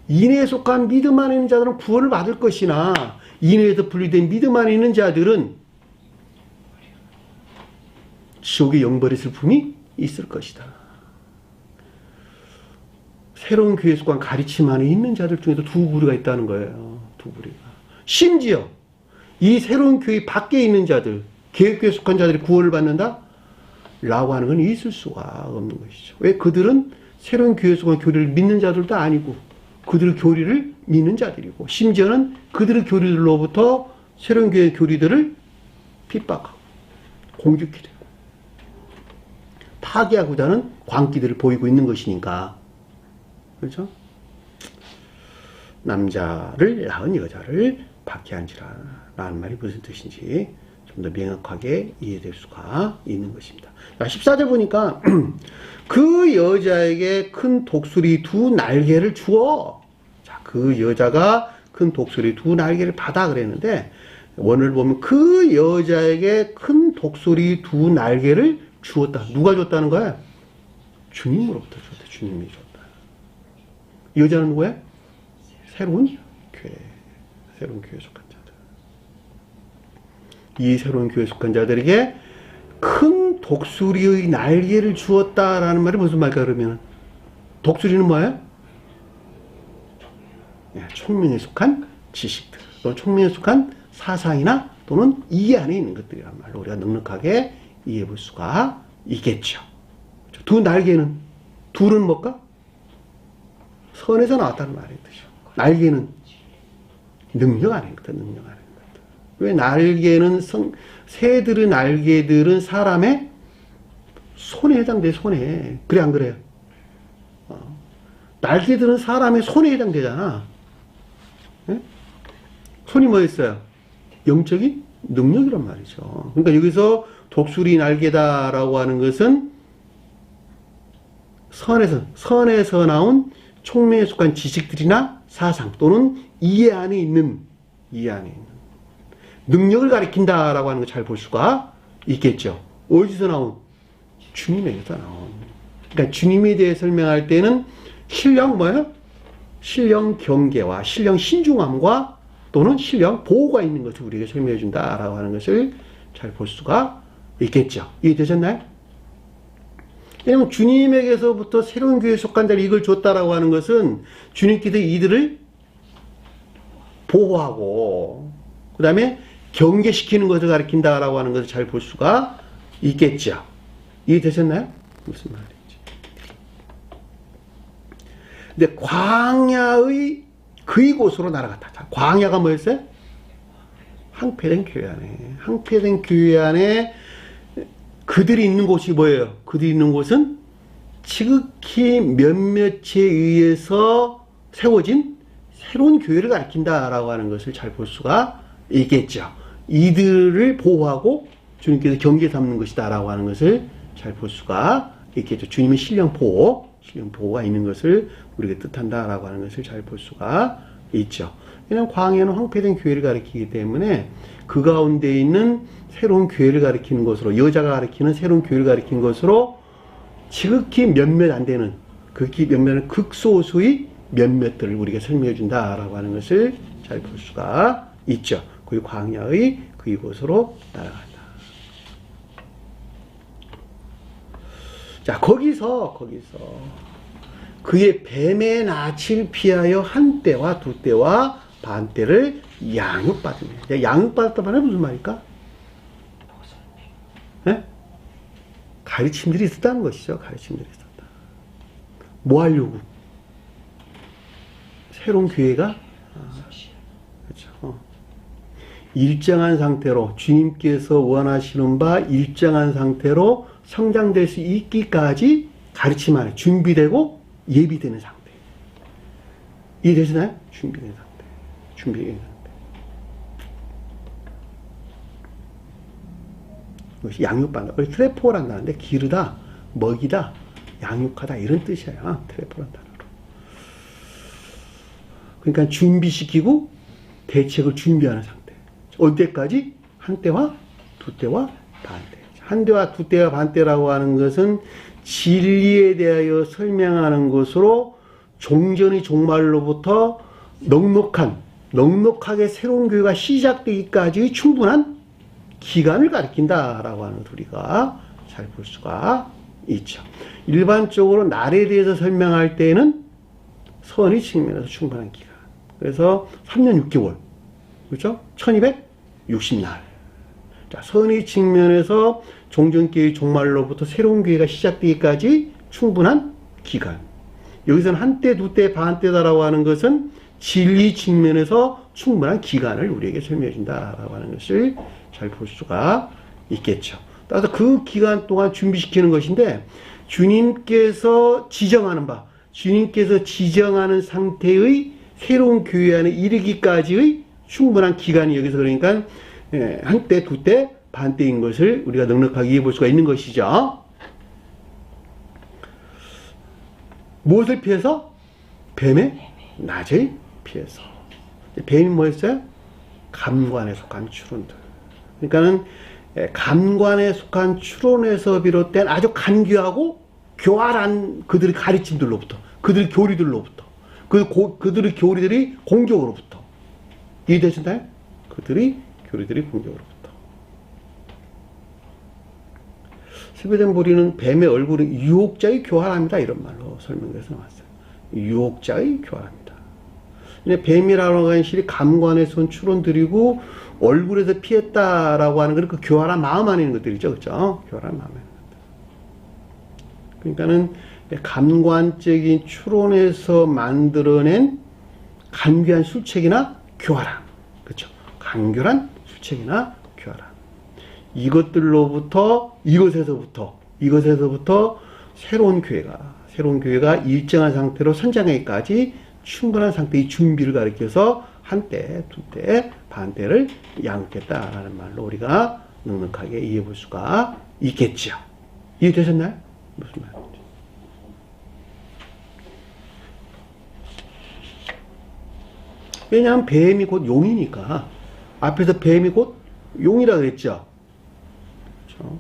인에 속한 믿음 안에 있는 자들은 구원을 받을 것이나 인에서 분리된 믿음 안에 있는 자들은 지옥의 영벌의 슬픔이 있을 것이다. 새로운 교회에 속한 가르침 안에 있는 자들 중에도 두 부류가 있다는 거예요. 두 부류가. 심지어 이 새로운 교회 밖에 있는 자들, 개혁교회에 속한 자들이 구원을 받는다? 라고 하는 건 있을 수가 없는 것이죠. 왜? 그들은 새로운 교회에 속한 교리를 믿는 자들도 아니고 그들의 교리를 믿는 자들이고 심지어는 그들의 교리들로부터 새로운 교회의 교리들을 핍박하고 공격해 되고 파괴하고자 하는 광기들을 보이고 있는 것이니까 그렇죠? 남자를 낳은 여자를 박해한지라 라는 말이 무슨 뜻인지 좀 더 명확하게 이해될 수가 있는 것입니다. 14절 보니까 그 여자에게 큰 독수리 두 날개를 주어. 자, 그 여자가 큰 독수리 두 날개를 받아 그랬는데 원을 보면 그 여자에게 큰 독수리 두 날개를 주었다. 누가 줬다는 거야? 주님으로부터 줬다. 주님이 줬다. 이 여자는 누구야? 새로운 교회. 새로운 교회에 속한 자들. 이 새로운 교회에 속한 자들에게 큰 독수리의 날개를 주었다라는 말이 무슨 말일까 그러면? 독수리는 뭐예요? 총명에 속한 지식들, 또는 총명에 속한 사상이나 또는 이 안에 있는 것들이란 말로 우리가 넉넉하게 이해해 볼 수가 있겠죠. 두 날개는, 둘은 뭘까? 선에서 나왔다는 말이에요. 날개는 능력 안에 있는 것들, 능력 안에 있는 것들. 왜 날개는, 새들의 날개들은 사람의 손에 해당돼, 손에. 그래, 안 그래요? 날개들은 사람의 손에 해당되잖아. 네? 손이 뭐였어요? 영적인 능력이란 말이죠. 그러니까 여기서 독수리 날개다라고 하는 것은 선에서 나온 총명에 속한 지식들이나 사상 또는 이해 안에 있는 능력을 가리킨다라고 하는 걸 잘 볼 수가 있겠죠. 어디서 나온? 주님에게서 나온. 그러니까 주님에 대해 설명할 때는 신령 뭐예요? 신령 경계와 신령 신중함과 또는 신령 보호가 있는 것을 우리에게 설명해 준다라고 하는 것을 잘 볼 수가 있겠죠. 이해되셨나요? 왜냐면 주님에게서부터 새로운 교회에 속한 자를 이걸 줬다라고 하는 것은 주님께서 이들을 보호하고 그 다음에 경계시키는 것을 가리킨다라고 하는 것을 잘 볼 수가 있겠죠. 이해되셨나요? 무슨 말인지. 근데 광야의 그곳으로 날아갔다. 자, 광야가 뭐였어요? 황폐된 교회 안에, 황폐된 교회 안에 그들이 있는 곳이 뭐예요? 그들이 있는 곳은 지극히 몇몇에 의해서 세워진 새로운 교회를 가리킨다라고 하는 것을 잘 볼 수가 있겠죠. 이들을 보호하고 주님께서 경계 삼는 것이다라고 하는 것을 잘 볼 수가 있겠죠. 주님의 신령 보호가 있는 것을 우리가 뜻한다라고 하는 것을 잘 볼 수가 있죠. 왜냐하면 광야는 황폐된 교회를 가리키기 때문에 그 가운데 있는 새로운 교회를 가리키는 것으로, 여자가 가리키는 새로운 교회를 가리키는 것으로 지극히 몇몇 안 되는, 극히 몇몇은 극소수의 몇몇들을 우리가 설명해 준다라고 하는 것을 잘 볼 수가 있죠. 그 광야의 그 이곳으로 날아간다. 자, 거기서 그의 뱀의 낯을 피하여 한 때와 두 때와 반 때를 양육받으며. 양육받았다 말은 무슨 말일까? 네? 가르침들이 있었다는 것이죠. 가르침들이 있었다. 뭐 하려고? 새로운 교회가 그렇죠. 일정한 상태로, 주님께서 원하시는 바 일정한 상태로 성장될 수 있기까지 가르침하는, 준비되고 예비되는 상태. 이해되시나요? 준비된 상태. 준비된 상태. 이것이 양육받는다. 우리 트레포란다는데 기르다, 먹이다, 양육하다 이런 뜻이에요. 트레포란 단어로. 그러니까 준비시키고 대책을 준비하는 상태. 언제까지? 한 때와 두 때와 반 때. 한 때와 두 때와 반 때라고 하는 것은 진리에 대하여 설명하는 것으로 종전의 종말로부터 넉넉하게 새로운 교회가 시작되기까지의 충분한 기간을 가리킨다라고 하는 우리가 잘 볼 수가 있죠. 일반적으로 날에 대해서 설명할 때에는 선의 측면에서 충분한 기간. 그래서 3년 6개월. 그렇죠? 1260날. 자, 선의 측면에서 종전교회 종말로부터 새로운 교회가 시작되기까지 충분한 기간. 여기서는 한때, 두때, 반때다라고 하는 것은 진리 측면에서 충분한 기간을 우리에게 설명해 준다라고 하는 것을 잘 볼 수가 있겠죠. 따라서 그 기간 동안 준비시키는 것인데, 주님께서 지정하는 바, 주님께서 지정하는 상태의 새로운 교회 안에 이르기까지의 충분한 기간이 여기서 그러니까 한때, 두때, 반때인 것을 우리가 넉넉하게 이해해 볼 수가 있는 것이죠. 무엇을 피해서? 뱀의 낯을 피해서. 뱀이 뭐였어요? 감관에 속한 추론들. 그러니까는 감관에 속한 추론에서 비롯된 아주 간교하고 교활한 그들의 가르침들로부터, 그들의 교리들로부터, 그들의 교리들이 공격으로부터. 이해되시나요? 그들의 교리들이 공격으로부터. 스베덴 보리는 뱀의 얼굴은 유혹자의 교활합니다. 이런 말로 설명해서 나왔어요. 유혹자의 교활합니다. 근데 뱀이라고 하는 실이 감관에서 온 추론들이고 얼굴에서 피했다라고 하는 것은 그 교활한 마음 안에 있는 것들이죠. 그렇죠? 교활한 마음에 있는 것들. 그러니까는 감관적인 추론에서 만들어낸 간교한 술책이나 교활함. 그렇죠? 간교한 술책이나 교활함. 이것에서부터 새로운 교회가 일정한 상태로 선장하기까지 충분한 상태의 준비를 가리켜서 한때, 두때, 반때를 양육했다라는 말로 우리가 넉넉하게 이해해 볼 수가 있겠죠. 이해되셨나요? 무슨 말인지. 왜냐하면 뱀이 곧 용이니까. 앞에서 뱀이 곧 용이라 그랬죠. 그렇죠?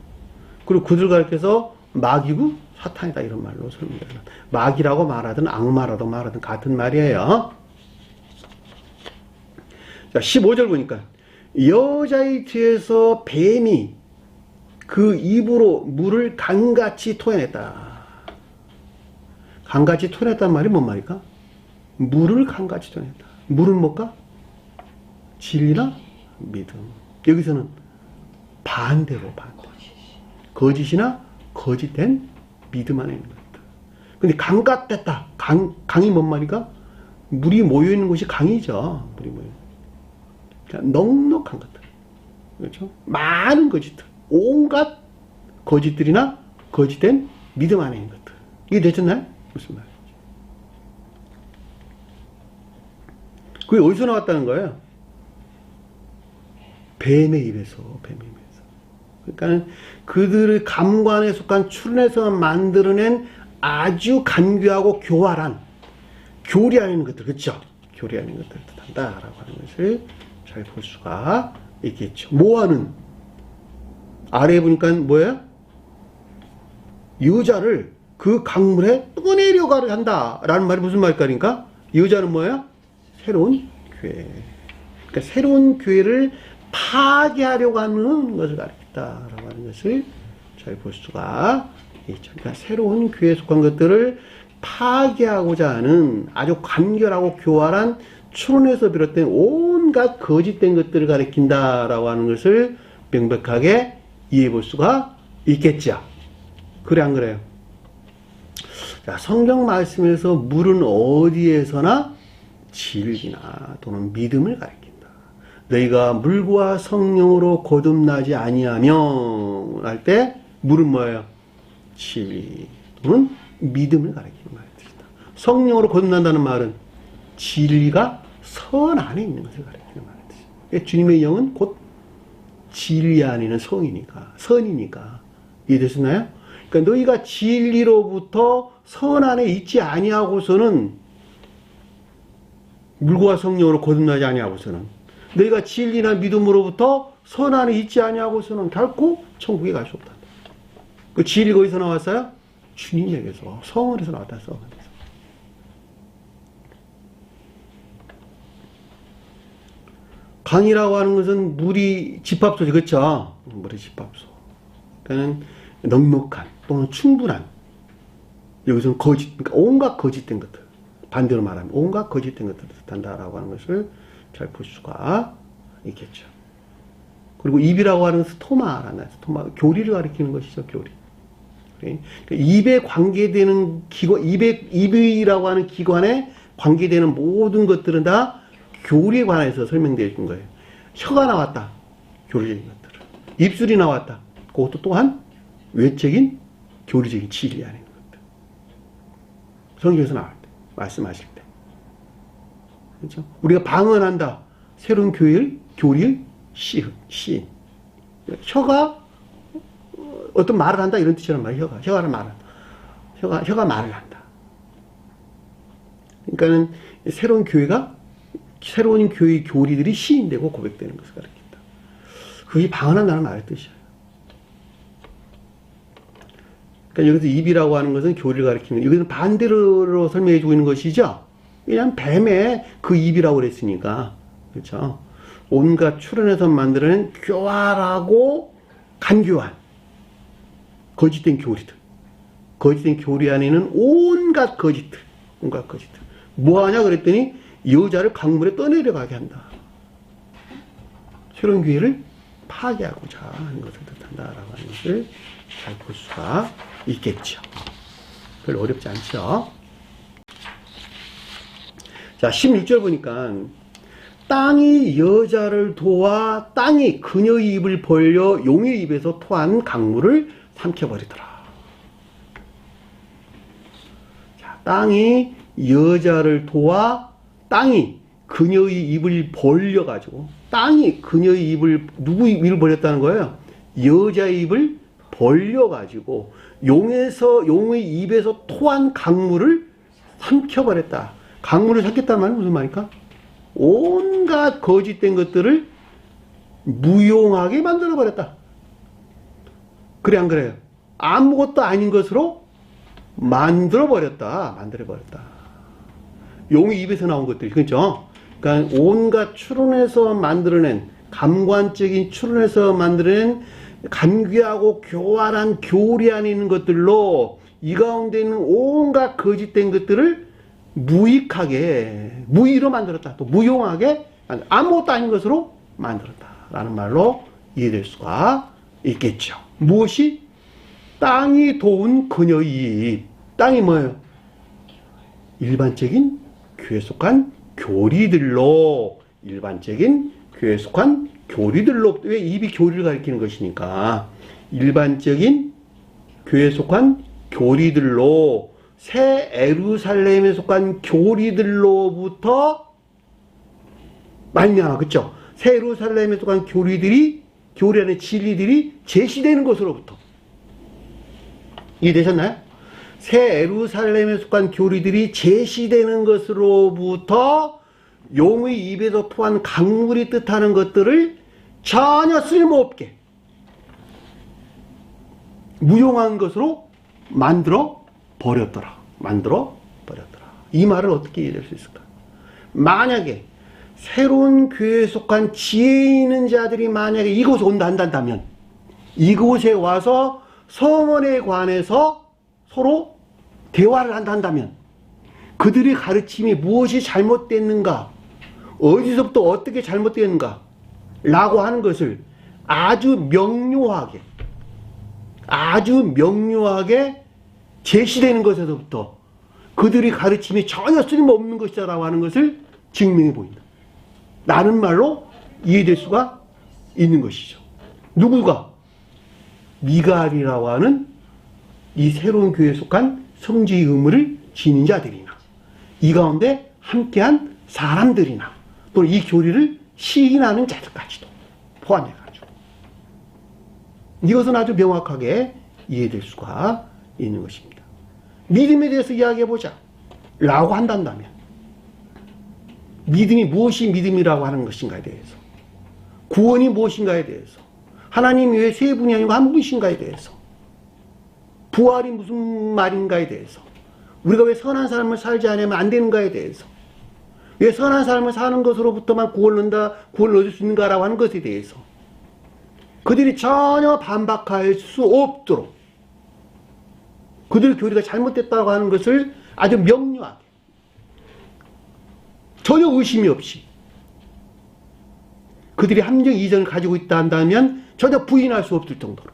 그리고 그들 가르쳐서 마귀고 사탄이다 이런 말로 설명해요. 마귀라고 말하든 악마라고 말하든 같은 말이에요. 자, 15절 보니까 여자의 뒤에서 뱀이 그 입으로 물을 강같이 토해냈다. 강같이 토해냈단 말이 뭔 말일까? 물을 강같이 토해냈다. 물은 뭘까? 진리나 믿음. 여기서는 반대로. 거짓이나 거짓된 믿음 안에 있는 것이다. 근데 강같됐다. 강이 뭔 말일까? 물이 모여있는 곳이 강이죠. 물이 모여있는. 넉넉한 것들. 그렇죠? 많은 거짓들, 온갖 거짓들이나 거짓된 믿음 안에 있는 것들. 이게 되셨나요? 무슨 말이죠? 그게 어디서 나왔다는 거예요? 뱀의 입에서. 그러니까 그들의 감관에 속한 출현에서 만들어낸 아주 간교하고 교활한 교리 안에 있는 것들, 그렇죠? 교리 안에 있는 것들을 뜻한다라고 하는 것을 잘 볼 수가 있겠죠. 모아는 아래에 보니까 뭐예요? 여자를 그 강물에 떠내려가려 한다라는 말이 무슨 말일까니까? 여자는 뭐예요? 새로운 교회. 그러니까 새로운 교회를 파괴하려고 하는 것을 가리킨다라고 하는 것을 잘 볼 수가 있죠. 그러니까 새로운 교회에 속한 것들을 파괴하고자 하는 아주 간결하고 교활한 추론에서 비롯된 온갖 거짓된 것들을 가리킨다라고 하는 것을 명백하게 이해해 볼 수가 있겠죠. 그래 안 그래요? 자, 성경 말씀에서 물은 어디에서나 진리나 또는 믿음을 가리킨다. 너희가 물과 성령으로 거듭나지 아니하면 할 때 물은 뭐예요? 진리 또는 믿음을 가리키는 말입니다. 성령으로 거듭난다는 말은 진리가 선 안에 있는 것을 가리키는 말입니다. 주님의 영은 곧 진리 안에 있는 성이니까, 선이니까. 이해되셨나요? 그러니까 너희가 진리로부터 선 안에 있지 아니하고서는 물과 성령으로 거듭나지 아니하고서는 너희가 진리나 믿음으로부터 선 안에 있지 아니하고서는 결코 천국에 갈 수 없다. 그 진리가 어디서 나왔어요? 주님에게서, 성원에서 나왔다. 성원에서. 강이라고 하는 것은 물이 집합소죠. 그렇죠? 물이 집합소. 그러니까 넉넉한 또는 충분한, 여기서는 거짓, 그러니까 온갖 거짓된 것들, 반대로 말하면 온갖 거짓된 것들을 뜻한다라고 하는 것을 잘 볼 수가 있겠죠. 그리고 입이라고 하는 스토마라는, 스토마, 교리를 가리키는 것이죠. 교리. 그러니까 입에 관계되는 기관, 입이라고 하는 기관에 관계되는 모든 것들은 다 교리에 관해서 설명되어 있는 거예요. 혀가 나왔다. 교리적인 것들. 입술이 나왔다. 그것도 또한 외적인 교리적인 진리 안에 있는 것들. 성경에서 나올 때, 말씀하실 때. 그렇죠? 우리가 방언한다. 새로운 교리의 시인. 혀가 어떤 말을 한다. 이런 뜻이란 말이에요. 혀가 말을 한다. 그러니까는 새로운 교회의 교리들이 시인되고 고백되는 것을 가리킨다. 그게 방언한다는 말의 뜻이에요. 그러니까 여기서 입이라고 하는 것은 교리를 가리키는, 여기서는 반대로 설명해 주고 있는 것이죠. 그냥 뱀의 그 입이라고 그랬으니까. 그렇죠. 온갖 출현에서 만들어낸 교활하고 간교한 거짓된 교리들. 거짓된 교리 안에는 온갖 거짓들. 뭐하냐 그랬더니 여자를 강물에 떠내려가게 한다. 새로운 교회를 파괴하고자 하는 것을 뜻한다라고 하는 것을 잘 볼 수가 있겠죠. 별로 어렵지 않죠. 자, 16절 보니까 땅이 여자를 도와 땅이 그녀의 입을 벌려 용의 입에서 토한 강물을 삼켜버리더라. 자, 땅이 여자를 도와 땅이 그녀의 입을 벌려가지고, 땅이 그녀의 입을, 누구 입을 벌렸다는 거예요? 여자의 입을 벌려가지고 용의 입에서 토한 강물을 삼켜버렸다. 강물을 삼켰다는 말은 무슨 말입니까? 온갖 거짓된 것들을 무용하게 만들어버렸다. 그래 안 그래요? 아무것도 아닌 것으로 만들어버렸다. 용의 입에서 나온 것들이, 그렇죠? 그러니까 온갖 추론해서 만들어낸, 감관적인 추론해서 만들어낸 간귀하고 교활한 교리 안에 있는 것들로 이 가운데 있는 온갖 거짓된 것들을 무의로 만들었다. 또 무용하게, 아무것도 아닌 것으로 만들었다. 라는 말로 이해될 수가 있겠죠. 무엇이? 땅이 도운 그녀의 입. 땅이 뭐예요? 일반적인 교회에 속한 교리들로, 일반적인 교회에 속한 교리들로부터, 왜 입이 교리를 가리키는 것이니까 일반적인 교회에 속한 교리들로, 새 예루살렘에 속한 교리들로부터 말미암아, 그쵸? 새 예루살렘에 속한 교리라는 진리들이 제시되는 것으로부터. 이해되셨나요? 새 예루살렘에 속한 교리들이 제시되는 것으로부터 용의 입에서 토한 강물이 뜻하는 것들을 전혀 쓸모없게 무용한 것으로 만들어 버렸더라. 이 말을 어떻게 이해할 수 있을까? 만약에 새로운 교회에 속한 지혜 있는 자들이 만약에 이곳에 온다 한다면, 이곳에 와서 서원에 관해서 서로 대화를 한다면, 그들의 가르침이 무엇이 잘못됐는가, 어디서부터 어떻게 잘못됐는가 라고 하는 것을 아주 명료하게 제시되는 것에서부터 그들의 가르침이 전혀 쓸모없는 것이다 라고 하는 것을 증명해 보인다 라는 말로 이해될 수가 있는 것이죠. 누구가? 미갈이라고 하는 이 새로운 교회에 속한 성지의 의무를 지닌 자들이나, 이 가운데 함께한 사람들이나, 또는 이 교리를 시인하는 자들까지도 포함해가지고 이것은 아주 명확하게 이해될 수가 있는 것입니다. 믿음에 대해서 이야기해보자 라고 한다면, 믿음이 무엇이 믿음이라고 하는 것인가에 대해서, 구원이 무엇인가에 대해서, 하나님이 왜 세 분이 아니고 한 분이신가에 대해서, 부활이 무슨 말인가에 대해서, 우리가 왜 선한 삶을 살지 않으면 안 되는가에 대해서, 왜 선한 삶을 사는 것으로부터만 구원을 얻을 수 있는가라고 하는 것에 대해서 그들이 전혀 반박할 수 없도록 그들의 교리가 잘못됐다고 하는 것을 아주 명료하게, 전혀 의심이 없이 그들이 함정 이전을 가지고 있다 한다면 전혀 부인할 수 없을 정도로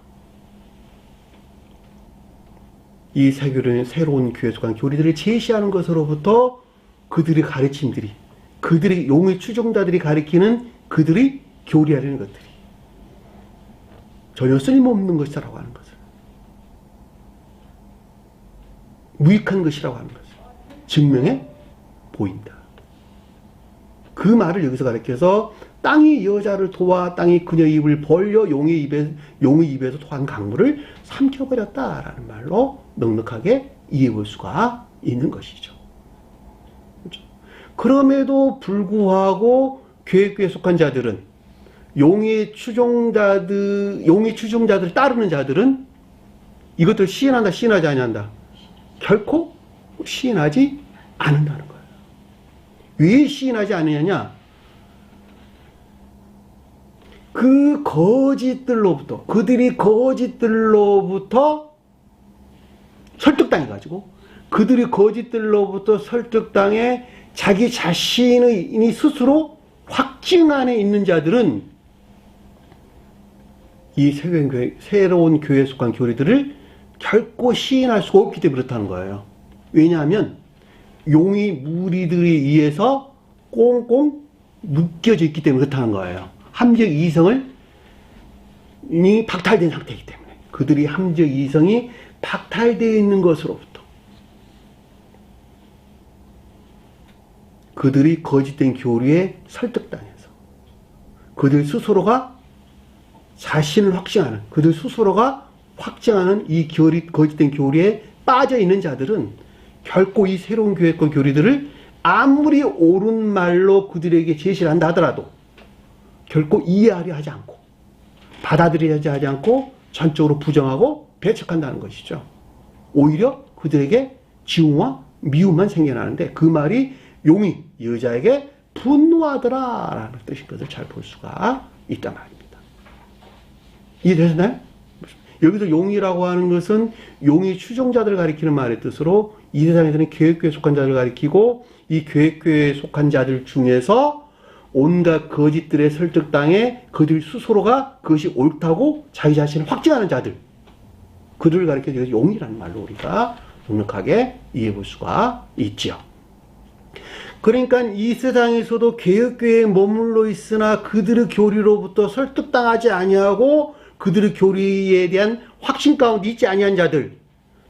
이 새로운 교회에 속한 교리들을 제시하는 것으로부터 그들의 가르침들이, 그들의 용의 추종자들이 가리키는 그들의 교리하려는 것들이 전혀 쓸모없는 것이라고 하는 것을, 무익한 것이라고 하는 것을 증명해 보인다. 그 말을 여기서 가리켜서 땅이 여자를 도와 땅이 그녀의 입을 벌려 용의 입에서 토한 강물을 삼켜버렸다라는 말로 넉넉하게 이해해 볼 수가 있는 것이죠. 그렇죠? 그럼에도 불구하고 교회에 속한 자들은, 용의 추종자들을 따르는 자들은 이것들을 시인한다, 시인하지 아니한다? 결코 시인하지 않는다는 거예요. 왜 시인하지 않느냐? 그들이 거짓들로부터 설득당해가지고, 그들이 거짓들로부터 설득당해 자기 자신의 스스로 확증 안에 있는 자들은 이 새로운 교회에 속한 교리들을 결코 시인할 수가 없기 때문에 그렇다는 거예요. 왜냐하면 용의 무리들에 의해서 꽁꽁 묶여져 있기 때문에 그렇다는 거예요. 함적 이성이 박탈된 상태이기 때문에, 그들이 함적 이성이 박탈되어 있는 것으로부터 그들이 거짓된 교리에 설득당해서 그들 스스로가 자신을 확증하는, 그들 스스로가 확증하는 이 거짓된 교리에 빠져 있는 자들은 결코 이 새로운 교회권 교리들을 아무리 옳은 말로 그들에게 제시를 한다 하더라도 결코 이해하려 하지 않고, 받아들이려 하지 않고 전적으로 부정하고 배척한다는 것이죠. 오히려 그들에게 지움과 미움만 생겨나는데, 그 말이 용이 여자에게 분노하더라라는 뜻인 것을 잘 볼 수가 있단 말입니다. 이해되셨나요? 여기서 용이라고 하는 것은 용의 추종자들을 가리키는 말의 뜻으로, 이 세상에서는 계획교회에 속한 자들을 가리키고, 이 계획교회에 속한 자들 중에서 온갖 거짓들의 설득당해 그들 스스로가 그것이 옳다고 자기 자신을 확증하는 자들, 그들을 가리켜서 용이라는 말로 우리가 넉넉하게 이해해 볼 수가 있지요. 그러니까 이 세상에서도 개혁교회에 머물러 있으나 그들의 교리로부터 설득당하지 아니하고 그들의 교리에 대한 확신 가운데 있지 아니한 자들,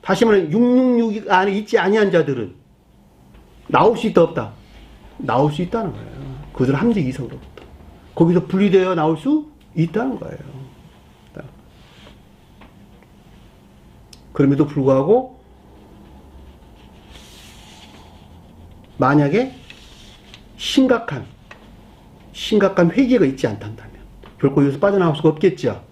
다시 말하면 666 안에 있지 아니한 자들은 나올 수 있다 없다? 나올 수 있다는 거예요. 그들 함정 이성으로부터. 거기서 분리되어 나올 수 있다는 거예요. 그럼에도 불구하고 만약에 심각한 회개가 있지 않다면 결코 여기서 빠져나올 수가 없겠죠.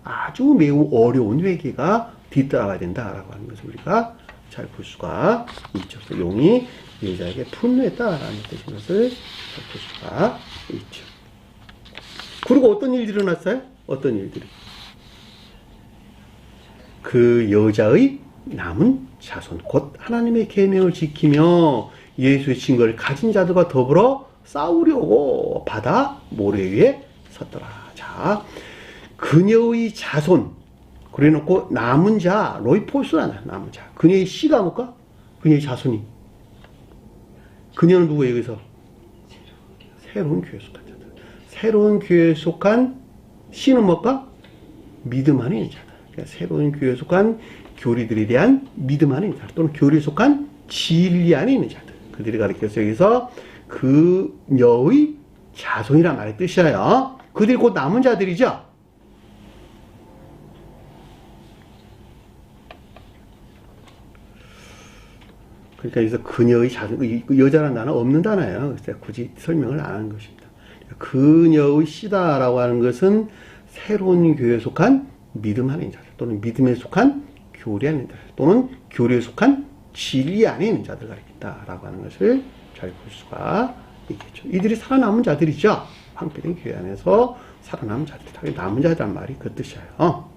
아주 매우 어려운 회개가 뒤따라가야 된다라고 하는 것을 우리가 잘 볼 수가 있죠. 용이 여자에게 분노했다라는 뜻인 것을 잘 볼 수가 있죠. 그리고 어떤 일들이 일어났어요? 어떤 일들이? 그 여자의 남은 자손, 곧 하나님의 계명을 지키며 예수의 증거를 가진 자들과 더불어 싸우려고 바다 모래 위에 섰더라. 자, 그녀의 자손, 그래 놓고 남은 자, 로이포스라는 남은 자. 그녀의 씨가 뭘까? 그녀의 자손이. 그녀는 누구예요, 여기서? 새로운 교회에 속한 자들. 새로운 교회에 속한 씨는 뭘까? 믿음 안에 있는 자들. 그러니까 새로운 교회에 속한 교리들에 대한 믿음 안에 있는 자들. 또는 교리에 속한 진리 안에 있는 자들. 그들이 가르쳐서 여기서 그녀의 자손이란 말의 뜻이에요. 그들이 곧 남은 자들이죠. 그러니까 여기서 그녀의 자손, 여자라는 단어는 없는 단어예요. 그래서 굳이 설명을 안 하는 것입니다. 그녀의 씨다라고 하는 것은 새로운 교회에 속한 믿음 안에 있는 자들, 또는 믿음에 속한 교리 안에 있는 자들, 또는 교리에 속한 진리 안에 있는 자들 가리킨다라고 하는 것을 잘 볼 수가 있겠죠. 이들이 살아남은 자들이죠. 황폐된 교회 안에서 살아남은 자들, 남은 자들란 말이 그 뜻이에요.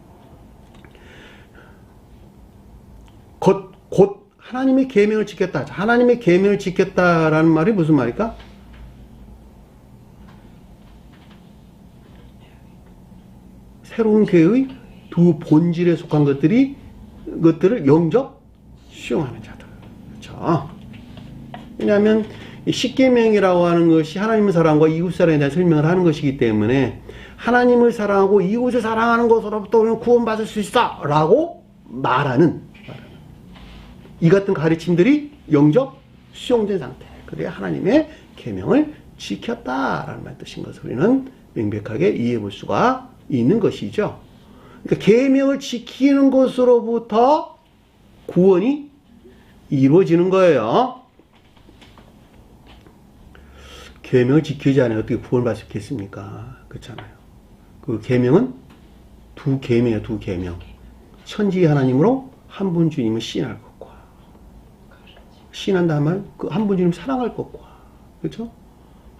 곧 하나님의 계명을 지켰다. 하나님의 계명을 지켰다라는 말이 무슨 말일까? 새로운 교회의 두 본질에 속한 것들을 영접 수용하는 자들. 그렇죠? 왜냐하면 십계명이라고 하는 것이 하나님의 사랑과 이웃 사랑에 대한 설명을 하는 것이기 때문에 하나님을 사랑하고 이웃을 사랑하는 것으로부터 우리는 구원받을 수 있어 라고 말하는 이 같은 가르침들이 영접 수용된 상태. 그래야 하나님의 계명을 지켰다라는 말 뜻인 것을 우리는 명백하게 이해해 볼 수가 있는 것이죠. 그러니까 계명을 지키는 것으로부터 구원이 이루어지는 거예요. 계명을 지키지 않으면 어떻게 구원받을 수 있겠습니까? 그렇잖아요. 그 계명은 두 계명이에요. 두 계명. 천지 하나님으로 한 분 주님을 신할 것과 신한다 하면 그 한 분 주님 사랑할 것과 그렇죠?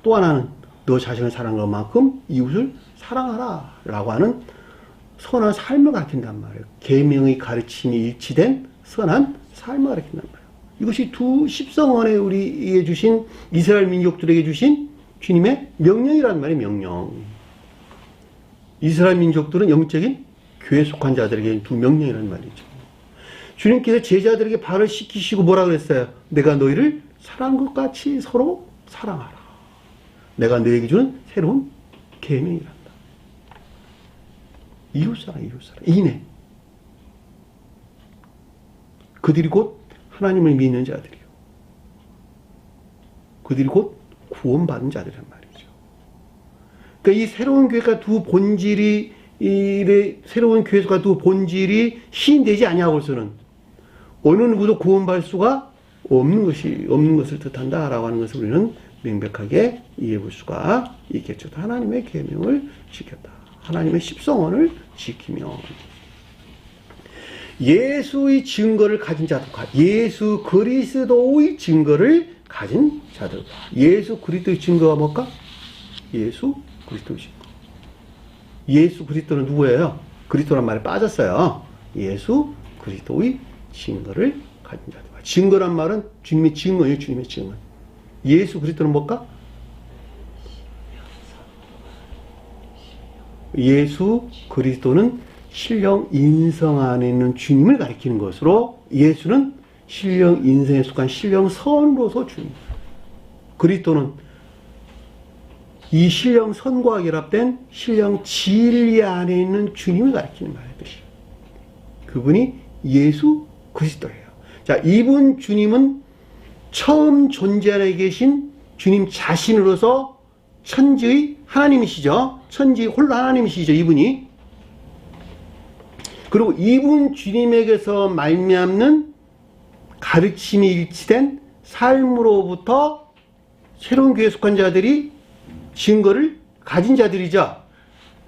또 하나는 너 자신을 사랑할 만큼 이웃을 사랑하라 라고 하는 선한 삶을 가르친단 말이에요. 계명의 가르침이 일치된 선한 삶을 가르친단 말이에요. 이것이 두 십성원에 우리에게 주신 이스라엘 민족들에게 주신 주님의 명령이라는 말이에요. 명령. 이스라엘 민족들은 영적인 교회에 속한 자들에게 두 명령이라는 말이죠. 주님께서 제자들에게 발을 씻기시고 뭐라 그랬어요? 내가 너희를 사랑한 것 같이 서로 사랑하라. 내가 너에게 주는 새로운 계명이란다. 이웃사랑, 이웃사랑. 이내. 그들이 곧 하나님을 믿는 자들이요. 그들이 곧 구원받은 자들이란 말이죠. 그러니까 이 새로운 교회가 두 본질이, 새로운 교회가 두 본질이 시인되지 아니하고서는 어느 누구도 구원받을 수가 없는 것을 뜻한다라고 하는 것을 우리는 명백하게 이해해 볼 수가 있겠죠. 하나님의 계명을 지켰다. 하나님의 십성원을 지키며 예수의 증거를 가진 자들과 예수 그리스도의 증거를 가진 자들과 예수 그리스도의 증거가 뭘까? 예수 그리스도의 증거. 예수 그리스도는 누구예요? 그리스도란 말에 빠졌어요. 예수 그리스도의 증거를 가진 자들과 증거란 말은 주님의 증언이에요. 주님의 증언. 예수 그리스도는 뭘까? 예수 그리스도는 신령 인성 안에 있는 주님을 가리키는 것으로 예수는 신령 인성에 속한 신령 선으로서 주님. 그리스도는 이 신령 선과 결합된 신령 진리 안에 있는 주님을 가리키는 말이듯이 그분이 예수 그리스도예요. 자, 이분 주님은 처음 존재하에 계신 주님 자신으로서 천지의 하나님이시죠. 천지의 홀로 하나님이시죠. 이분이. 그리고 이분 주님에게서 말미암는 가르침이 일치된 삶으로부터 새로운 교회에 속한 자들이 증거를 가진 자들이죠.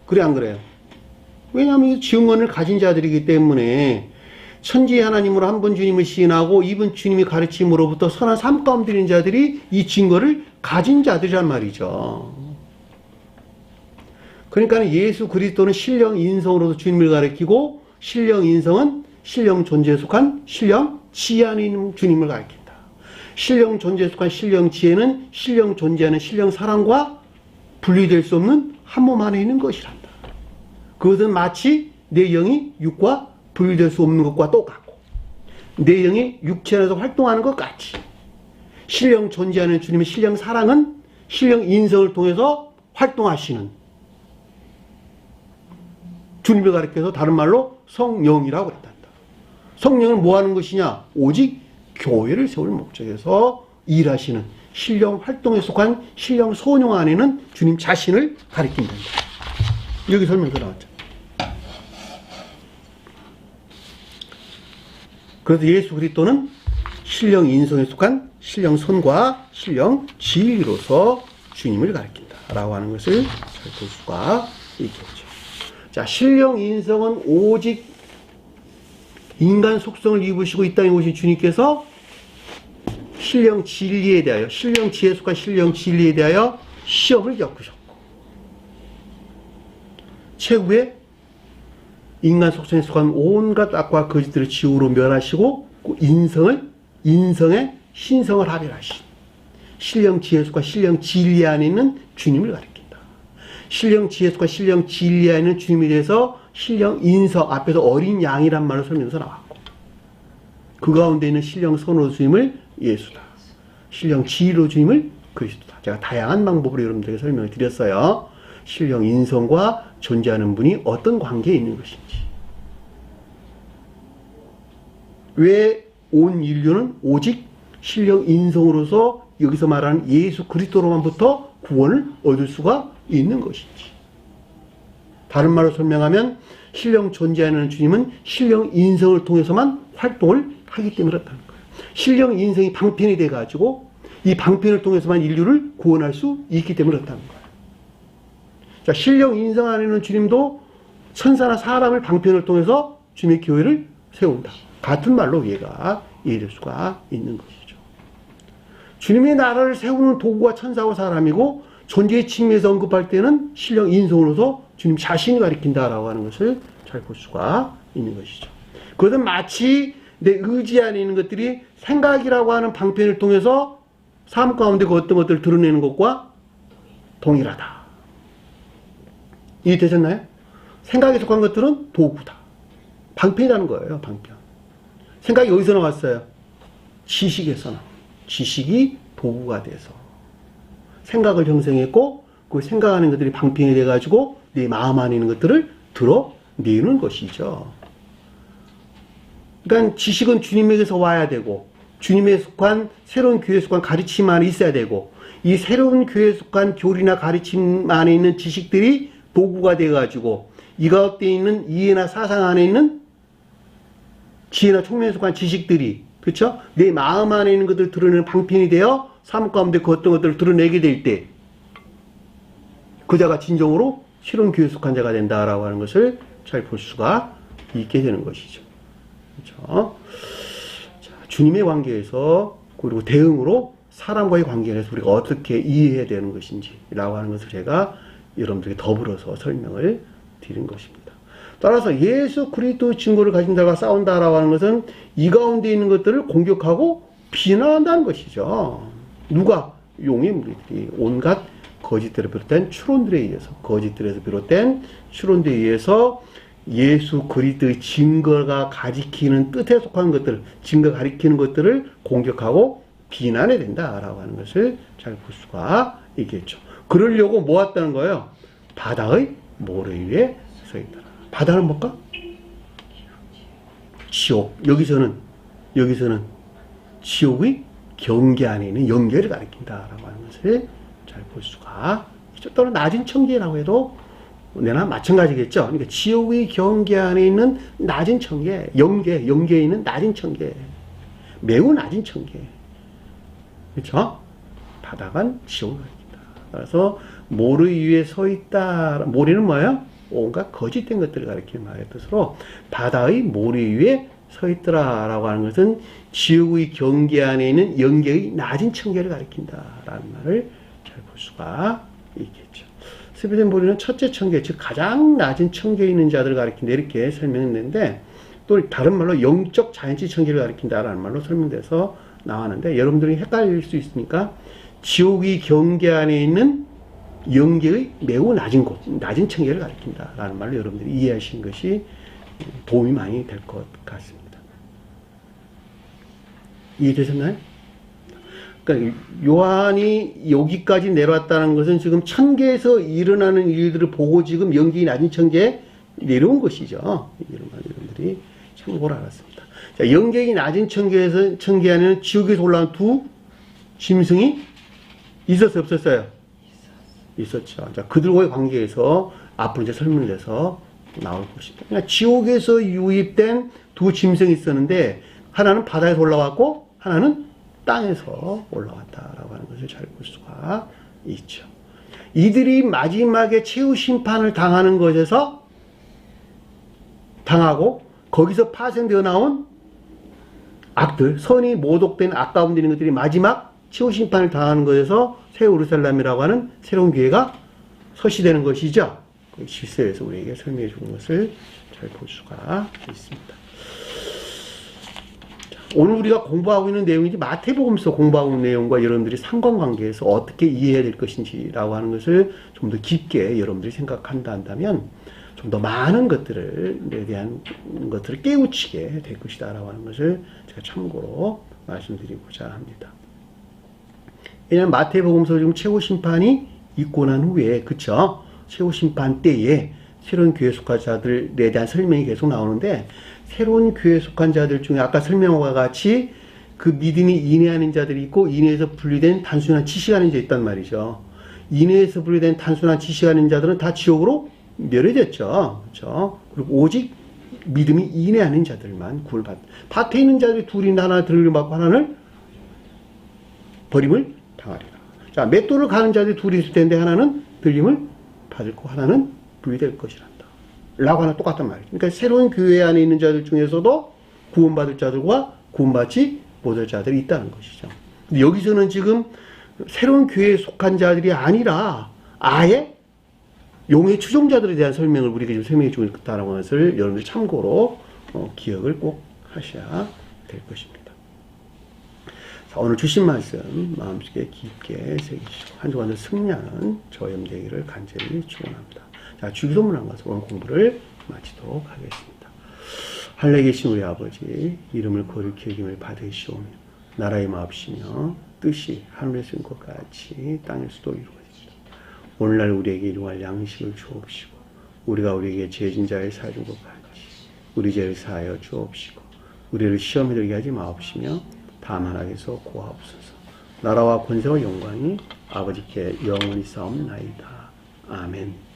그래 안 그래요? 왜냐하면 증언을 가진 자들이기 때문에 천지의 하나님으로 한 분 주님을 시인하고 이분 주님의 가르침으로부터 선한 삶 가운데 있는 자들이 이 증거를 가진 자들이란 말이죠. 그러니까 예수 그리스도는 신령 인성으로서 주님을 가리키고 신령 인성은 신령 존재에 속한 신령 지혜 안에 있는 주님을 가리킨다. 신령 존재에 속한 신령 지혜는 신령 존재하는 신령 사랑과 분리될 수 없는 한 몸 안에 있는 것이란다. 그것은 마치 내 영이 육과 분리될 수 없는 것과 똑같고 내 영이 육체 안에서 활동하는 것 같이 신령 존재하는 주님의 신령 사랑은 신령 인성을 통해서 활동하시는 주님을 가리켜서 다른 말로 성령이라고 했단다. 성령은 뭐 하는 것이냐? 오직 교회를 세울 목적에서 일하시는 신령 활동에 속한 신령 소용 안에는 주님 자신을 가리킨다. 여기 설명서 나왔죠. 그래서 예수 그리스도는 신령 인성에 속한 신령 선과 신령 진리로서 주님을 가리킨다라고 하는 것을 잘 볼 수가 있겠죠. 자, 신령 인성은 오직 인간 속성을 입으시고 이 땅에 오신 주님께서 신령 진리에 대하여, 신령 지혜에 속한 신령 진리에 대하여 시험을 겪으셨고 최후의 인간 속성에 속한 온갖 악과 거짓들을 지우로 멸하시고 인성의 신성을 하별하신 신령 지혜에 속한 신령 진리 안에 있는 주님을 가리킨다. 신령 지혜에 속한 신령 진리 안에 있는 주님에 대해서 신령 인성, 앞에서 어린 양이란 말로 설명해서 나왔고 그 가운데 있는 신령 선으로 주님을 예수다. 신령 지혜로 주님을 그리스도다. 제가 다양한 방법으로 여러분들에게 설명을 드렸어요. 신령 인성과 존재하는 분이 어떤 관계에 있는 것인지. 왜 온 인류는 오직 신령 인성으로서 여기서 말하는 예수 그리스도로만부터 구원을 얻을 수가 있는 것인지. 다른 말로 설명하면 신령 존재하는 주님은 신령 인성을 통해서만 활동을 하기 때문에 그렇다는 거예요. 신령 인성이 방편이 돼가지고 이 방편을 통해서만 인류를 구원할 수 있기 때문에 그렇다는 거예요. 자, 신령 인성 안에 있는 주님도 천사나 사람을 방편을 통해서 주님의 교회를 세운다. 같은 말로 얘가 이해될 수가 있는 것이죠. 주님의 나라를 세우는 도구가 천사와 사람이고 존재의 측면에서 언급할 때는 신령 인성으로서 주님 자신이 가리킨다라고 하는 것을 잘 볼 수가 있는 것이죠. 그것은 마치 내 의지 안에 있는 것들이 생각이라고 하는 방편을 통해서 삶 가운데 그 어떤 것들을 드러내는 것과 동일하다. 이해되셨나요? 생각에 속한 것들은 도구다. 방편이라는 거예요. 방편. 생각이 어디서 나왔어요? 지식에서 나온. 지식이 도구가 돼서 생각을 형성했고 그 생각하는 것들이 방편이 돼가지고 내 마음 안에 있는 것들을 드러내는 것이죠. 그러니까 지식은 주님에게서 와야 되고 주님에 속한 새로운 교회에 속한 가르침 안에 있어야 되고 이 새로운 교회에 속한 교리나 가르침 안에 있는 지식들이 도구가 돼가지고 이 가운데 있는 이해나 사상 안에 있는 지혜나 총명에 속한 지식들이 그렇죠? 내 마음 안에 있는 것들을 드러내는 방편이 되어 삶 가운데 그 어떤 것들을 드러내게 될 때 그자가 진정으로 실온 교회에 속한 자가 된다라고 하는 것을 잘 볼 수가 있게 되는 것이죠. 그렇죠? 자, 주님의 관계에서 그리고 대응으로 사람과의 관계에서 우리가 어떻게 이해해야 되는 것인지라고 하는 것을 제가 여러분들에게 더불어서 설명을 드린 것입니다. 따라서 예수 그리스도의 증거를 가진 자가 싸운다라고 하는 것은 이 가운데 있는 것들을 공격하고 비난한다는 것이죠. 누가? 용의 무리들이 온갖 거짓들에 비롯된 추론들에 의해서 거짓들에서 비롯된 추론들에 의해서 예수 그리스도의 증거가 가리키는 뜻에 속한 것들, 증거 가리키는 것들을 공격하고 비난해야 된다라고 하는 것을 잘 볼 수가 있겠죠. 그러려고 모았다는 거예요. 바다의 모래 위에 서 있더라. 바다는 뭘까? 지옥. 여기서는 지옥의 경계 안에 있는 영계를 가리킨다라고 하는 것을 잘 볼 수가 있죠. 또는 낮은 천계라고 해도 내나 마찬가지겠죠. 그러니까 지옥의 경계 안에 있는 낮은 천계, 영계에 있는 낮은 천계, 매우 낮은 천계. 그렇죠? 바다가 지옥을 가리킨다. 그래서 모래 위에 서 있다. 모래는 뭐예요? 온갖 거짓된 것들을 가리키는 말의 뜻으로 바다의 모래 위에 서 있더라라고 하는 것은 지옥의 경계 안에 있는 영계의 낮은 천계를 가리킨다라는 말을 잘 볼 수가 있겠죠. 스베덴 보리는 첫째 천계, 즉 가장 낮은 천계에 있는 자들을 가리킨다 이렇게 설명했는데 또 다른 말로 영적 자연치 천계를 가리킨다라는 말로 설명돼서 나왔는데 여러분들이 헷갈릴 수 있으니까 지옥의 경계 안에 있는 영계의 매우 낮은 곳, 낮은 천계를 가리킨다라는 말로 여러분들이 이해하시는 것이 도움이 많이 될 것 같습니다. 이해되셨나요? 그러니까 요한이 여기까지 내려왔다는 것은 지금 천계에서 일어나는 일들을 보고 지금 영계의 낮은 천계에 내려온 것이죠. 여러분들이 참고를 알았습니다. 자, 영계의 낮은 천계 안에는 지옥에서 올라온 두 짐승이 있었어요, 없었어요? 있었죠. 자, 그들과의 관계에서 앞으로 이제 설명돼서 나올 것입니다. 그러니까 지옥에서 유입된 두 짐승이 있었는데 하나는 바다에서 올라왔고 하나는 땅에서 올라왔다라고 하는 것을 잘 볼 수가 있죠. 이들이 마지막에 최후 심판을 당하는 것에서 당하고 거기서 파생되어 나온 악들, 선이 모독된 악 가운데 있는 것들이 마지막 최후 심판을 당하는 것에서 새 예루살렘이라고 하는 새로운 교회가 서시되는 것이죠. 실세에서 우리에게 설명해 주는 것을 잘 볼 수가 있습니다. 오늘 우리가 공부하고 있는 내용이지 마태복음서 공부하고 있는 내용과 여러분들이 상관관계에서 어떻게 이해해야 될 것인지라고 하는 것을 좀 더 깊게 여러분들이 생각한다 한다면 좀 더 많은 것들에 대한 것들을 깨우치게 될 것이다라고 하는 것을 제가 참고로 말씀드리고자 합니다. 왜냐하면 마태복음서 지금 최후 심판이 있고 난 후에 그쵸? 최후 심판 때에 새로운 교회 속한 자들에 대한 설명이 계속 나오는데 새로운 교회에 속한 자들 중에 아까 설명과 같이 그 믿음이 인내하는 자들이 있고 인내에서 분리된 단순한 지식하는 자들이 있단 말이죠. 인내에서 분리된 단순한 지식하는 자들은 다 지옥으로 멸해졌죠. 그렇죠? 그리고 오직 믿음이 인내하는 자들만 구원받. 밭에 있는 자들이 둘이나 하나 들을 받고 하나는 버림을 당하리라. 자, 맷돌을 가는 자들이 둘이 있을 텐데 하나는 들림을 받을 거 하나는 분리될 것이란다. 라고 하나 똑같단 말이죠. 그러니까 새로운 교회 안에 있는 자들 중에서도 구원받을 자들과 구원받지 못할 자들이 있다는 것이죠. 근데 여기서는 지금 새로운 교회에 속한 자들이 아니라 아예 용의 추종자들에 대한 설명을 우리가 지금 설명해 주고 있다는 것을 여러분들 참고로 기억을 꼭 하셔야 될 것입니다. 자, 오늘 주신 말씀 마음속에 깊게 새기시고 한 주간의 승리하는 저염 되기를 간절히 축원합니다. 자, 주기도문 한 것으로 오늘 공부를 마치도록 하겠습니다. 하늘에 계신 우리 아버지, 이름을 거룩히 여김을 받으시오며 나라의 마옵시며 뜻이 하늘에서 인 것 같이 땅에서도 이루어집니다. 오늘날 우리에게 일용할 양식을 주옵시고 우리가 우리에게 죄진 자를 사준 것 같이 우리 죄를 사하여 주옵시고 우리를 시험에 들게 하지 마옵시며 다만 악에서 구하옵소서. 나라와 권세와 영광이 아버지께 영원히 싸움나이다. 아멘.